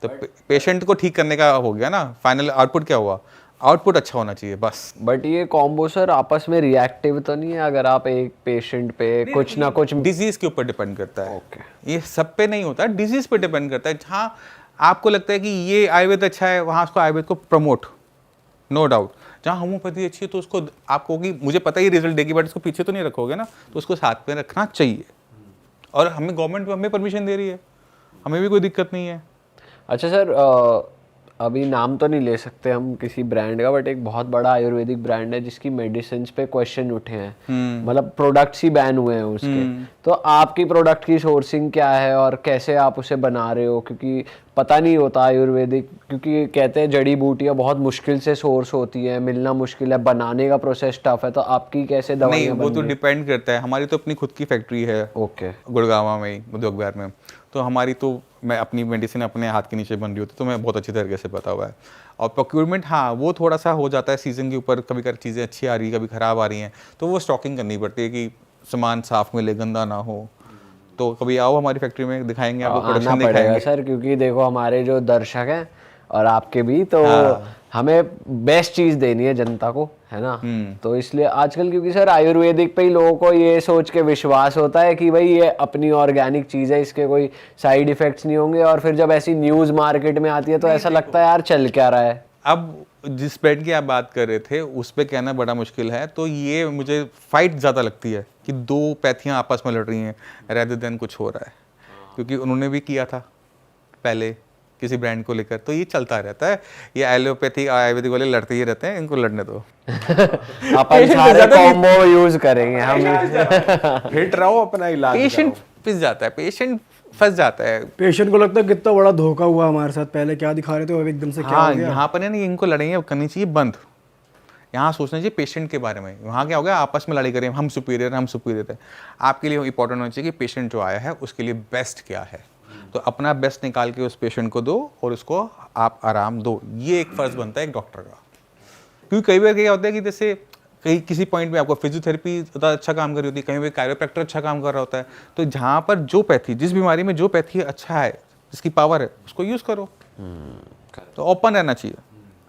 तो पेशेंट को ठीक करने का हो गया ना, फाइनल आउटपुट क्या हुआ, आउटपुट अच्छा होना चाहिए बस। बट ये कॉम्बो सर आपस में रिएक्टिव तो नहीं है? अगर आप एक पेशेंट पे कुछ ना कुछ डिजीज के ऊपर डिपेंड करता है। ओके। ये सब पे नहीं होता, डिजीज पे डिपेंड करता है। जहाँ आपको लगता है कि ये आयुर्वेद अच्छा है, वहाँ उसको आयुर्वेद को प्रमोट, नो डाउट। जहाँ होम्योपैथी अच्छी है तो उसको आपको कि मुझे पता ही रिजल्ट देगी, बट इसको पीछे तो नहीं रखोगे ना, तो उसको साथ में रखना चाहिए। और हमें गवर्नमेंट हमें परमिशन दे रही है, हमें भी कोई दिक्कत नहीं है। अच्छा सर, अभी नाम तो नहीं ले सकते हम किसी ब्रांड का, बट एक बहुत बड़ा आयुर्वेदिक ब्रांड है जिसकी मेडिसिन पे क्वेश्चन उठे हैं, मतलब प्रोडक्ट्स ही बैन हुए हैं उसके। तो आपकी प्रोडक्ट की सोर्सिंग क्या है और कैसे आप उसे बना रहे हो? क्योंकि पता नहीं होता आयुर्वेदिक, क्योंकि कहते हैं जड़ी बूटियाँ बहुत मुश्किल से सोर्स होती है, मिलना मुश्किल है, बनाने का प्रोसेस टफ है, तो आपकी कैसे नहीं, दवाइयाँ वो बन तो रही? डिपेंड करता है। हमारी तो अपनी खुद की फैक्ट्री है ओके। गुड़गांव में ही, उद्योग विहार में। तो हमारी तो मैं अपनी मेडिसिन अपने हाथ के नीचे बन रही होती, तो मैं बहुत अच्छी तरीके से पता हुआ है। और प्रोक्यूरमेंट हाँ वो थोड़ा सा हो जाता है सीजन के ऊपर, कभी कभी चीज़ें अच्छी आ रही है, कभी ख़राब आ रही हैं, तो वो स्टॉकिंग करनी पड़ती है कि सामान साफ मिले, गंदा ना हो। तो कभी आओ हमारी फैक्ट्री में, दिखाएंगे आपको, आना प्रोडक्शन पड़ेगा दिखाएंगे। सर, क्योंकि देखो हमारे जो दर्शक हैं और आपके भी, तो हमें बेस्ट चीज़ देनी है जनता को, है ना? तो इसलिए आजकल, क्योंकि सर आयुर्वेदिक पे ही लोगों को ये सोच के विश्वास होता है कि भाई ये अपनी ऑर्गेनिक चीज़ है, इसके कोई साइड इफेक्ट्स नहीं होंगे, और फिर जब ऐसी न्यूज़ मार्केट में आती है तो ऐसा लगता है यार चल क्या रहा है। अब जिस बेड की आप बात कर रहे थे उस पे कहना बड़ा मुश्किल है, तो ये मुझे फाइट ज़्यादा लगती है कि दो पैथियाँ आपस में लड़ रही हैं रेदर देन कुछ हो रहा है, क्योंकि उन्होंने भी किया था पहले किसी ब्रांड को लेकर, तो ये चलता रहता है। ये एलोपैथी आयुर्वेदिक वाले लड़ते ही रहते हैं, इनको लड़ने दो। अपन सारे कॉम्बो यूज करेंगे हम। हिट रहो, अपना इलाज पेशेंट कराओ। पिस जाता है, पेशेंट फंस जाता है। पेशेंट को लगता है कितना बड़ा धोखा हुआ हमारे साथ, पहले क्या दिखा रहे थे और एकदम से क्या हाँ, हो गया। यहाँ पर है ना, इनको लड़ाइयाँ करनी चाहिए बंद। यहाँ सोचना चाहिए पेशेंट के बारे में। वहाँ क्या हो गया, आपस में लड़ाई करें, हम सुपीरियर है। आपके लिए इंपॉर्टेंट होना चाहिए कि पेशेंट जो आया है उसके लिए बेस्ट क्या है, तो अपना बेस्ट निकाल के उस पेशेंट को दो और उसको आप आराम दो। ये एक फ़र्ज़ बनता है एक डॉक्टर का। क्योंकि कई बार क्या होता है कि जैसे कहीं किसी पॉइंट में आपको फिजियोथेरेपी ज़्यादा अच्छा काम कर रही होती है, कहीं पे कायरोप्रैक्टर अच्छा काम कर रहा होता है, तो जहाँ पर जो पैथी, जिस बीमारी में जो पैथी अच्छा है, जिसकी पावर है, उसको यूज़ करो। तो ओपन रहना चाहिए,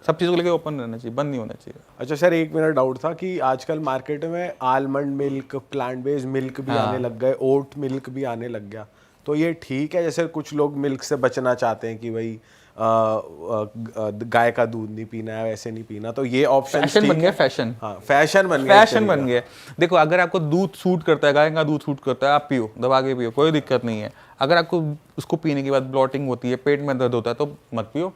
सब चीज़ों को लेकर ओपन रहना चाहिए, बंद नहीं होना चाहिए। अच्छा सर, एक मेरा डाउट था कि आजकल मार्केट में almond milk, plant based milk भी आने लग गए, ओट मिल्क भी आने लग गया, तो ये ठीक है? जैसे कुछ लोग मिल्क से बचना चाहते हैं कि भाई गाय का दूध नहीं पीना है, वैसे नहीं पीना, तो ये ऑप्शन फैशन बन गया, फैशन। हाँ, फैशन बन गया, फैशन बन गया। देखो, अगर आपको दूध सूट करता है, गाय का दूध सूट करता है, आप पियो, दबा के पियो, कोई दिक्कत नहीं है। अगर आपको उसको पीने के बाद ब्लॉटिंग होती है, पेट में दर्द होता है, तो मत पियो।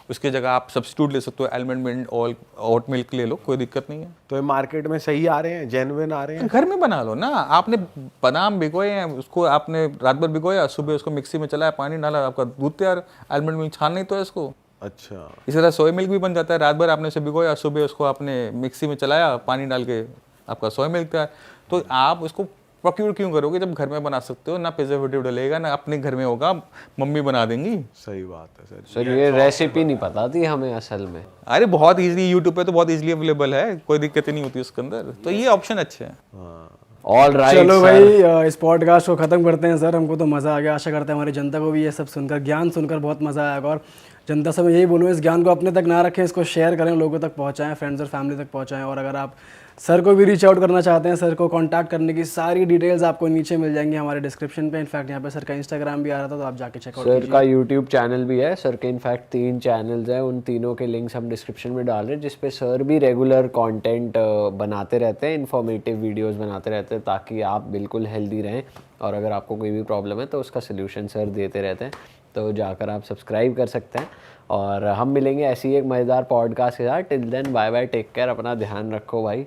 उसकी जगह आप सब्स्टिट्यूट ले सकते हो, आलमंड मिल्क और ओट मिल्क ले लो, कोई दिक्कत नहीं है। तो ये मार्केट में सही आ रहे हैं, जेन्युइन आ रहे हैं? घर में बना लो ना। आपने बादाम भिगोए हैं, उसको आपने रात भर भिगोया, सुबह उसको मिक्सी में चलाया, पानी डाला, आपका दूध तैयार। आलमंड मिल्क छान नहीं तो है इसको। अच्छा, इसी तरह सोया मिल्क भी बन जाता है। रात भर आपने उसे भिगोया, सुबह उसको आपने मिक्सी में चलाया, पानी डाल के आपका सोया मिल्क तैयार। तो आप उसको प्रोक्यूर क्यों करोगे जब घर में बना सकते हो? ना प्रिजर्वेटिव डलेगा, ना अपने घर में होगा, मम्मी बना देंगी। सही बात है सर। सर ये रेसिपी नहीं पता थी हमें असल में। अरे बहुत इजीली यूट्यूब पे तो बहुत इजीली अवेलेबल है, कोई दिक्कत ही नहीं होती उसके अंदर, तो ये ऑप्शन अच्छे हैं। All right. चलो भाई, इस पॉडकास्ट को ख़त्म करते हैं सर। हमको तो मज़ा आ गया, आशा करते हैं हमारी जनता को भी ये सब सुनकर, ज्ञान सुनकर बहुत मज़ा आएगा। और जनता से मैं यही बोलूँ, इस ज्ञान को अपने तक ना रखें, इसको शेयर करें, लोगों तक पहुँचाएं, फ्रेंड्स और फैमिली तक पहुँचाएं। और अगर आप सर को भी रीच आउट करना चाहते हैं, सर को कांटेक्ट करने की सारी डिटेल्स आपको नीचे मिल जाएंगी हमारे डिस्क्रिप्शन पे। इनफैक्ट यहाँ पे सर का इंस्टाग्राम भी आ रहा था, तो आप जाके चेकआउट सर का यूट्यूब चैनल भी है। सर के इनफैक्ट 3 चैनल्स हैं, उन तीनों के लिंक्स हम डिस्क्रिप्शन में डाल रहे हैं, जिसपे सर भी रेगुलर कंटेंट बनाते रहते हैं, इन्फॉर्मेटिव वीडियोस बनाते रहते हैं, ताकि आप बिल्कुल हेल्दी रहें। और अगर आपको कोई भी प्रॉब्लम है तो उसका सोल्यूशन सर देते रहते हैं, तो जाकर आप सब्सक्राइब कर सकते हैं। और हम मिलेंगे ऐसी एक मज़ेदार पॉडकास्ट के साथ। Till then bye bye, take care, अपना ध्यान रखो भाई।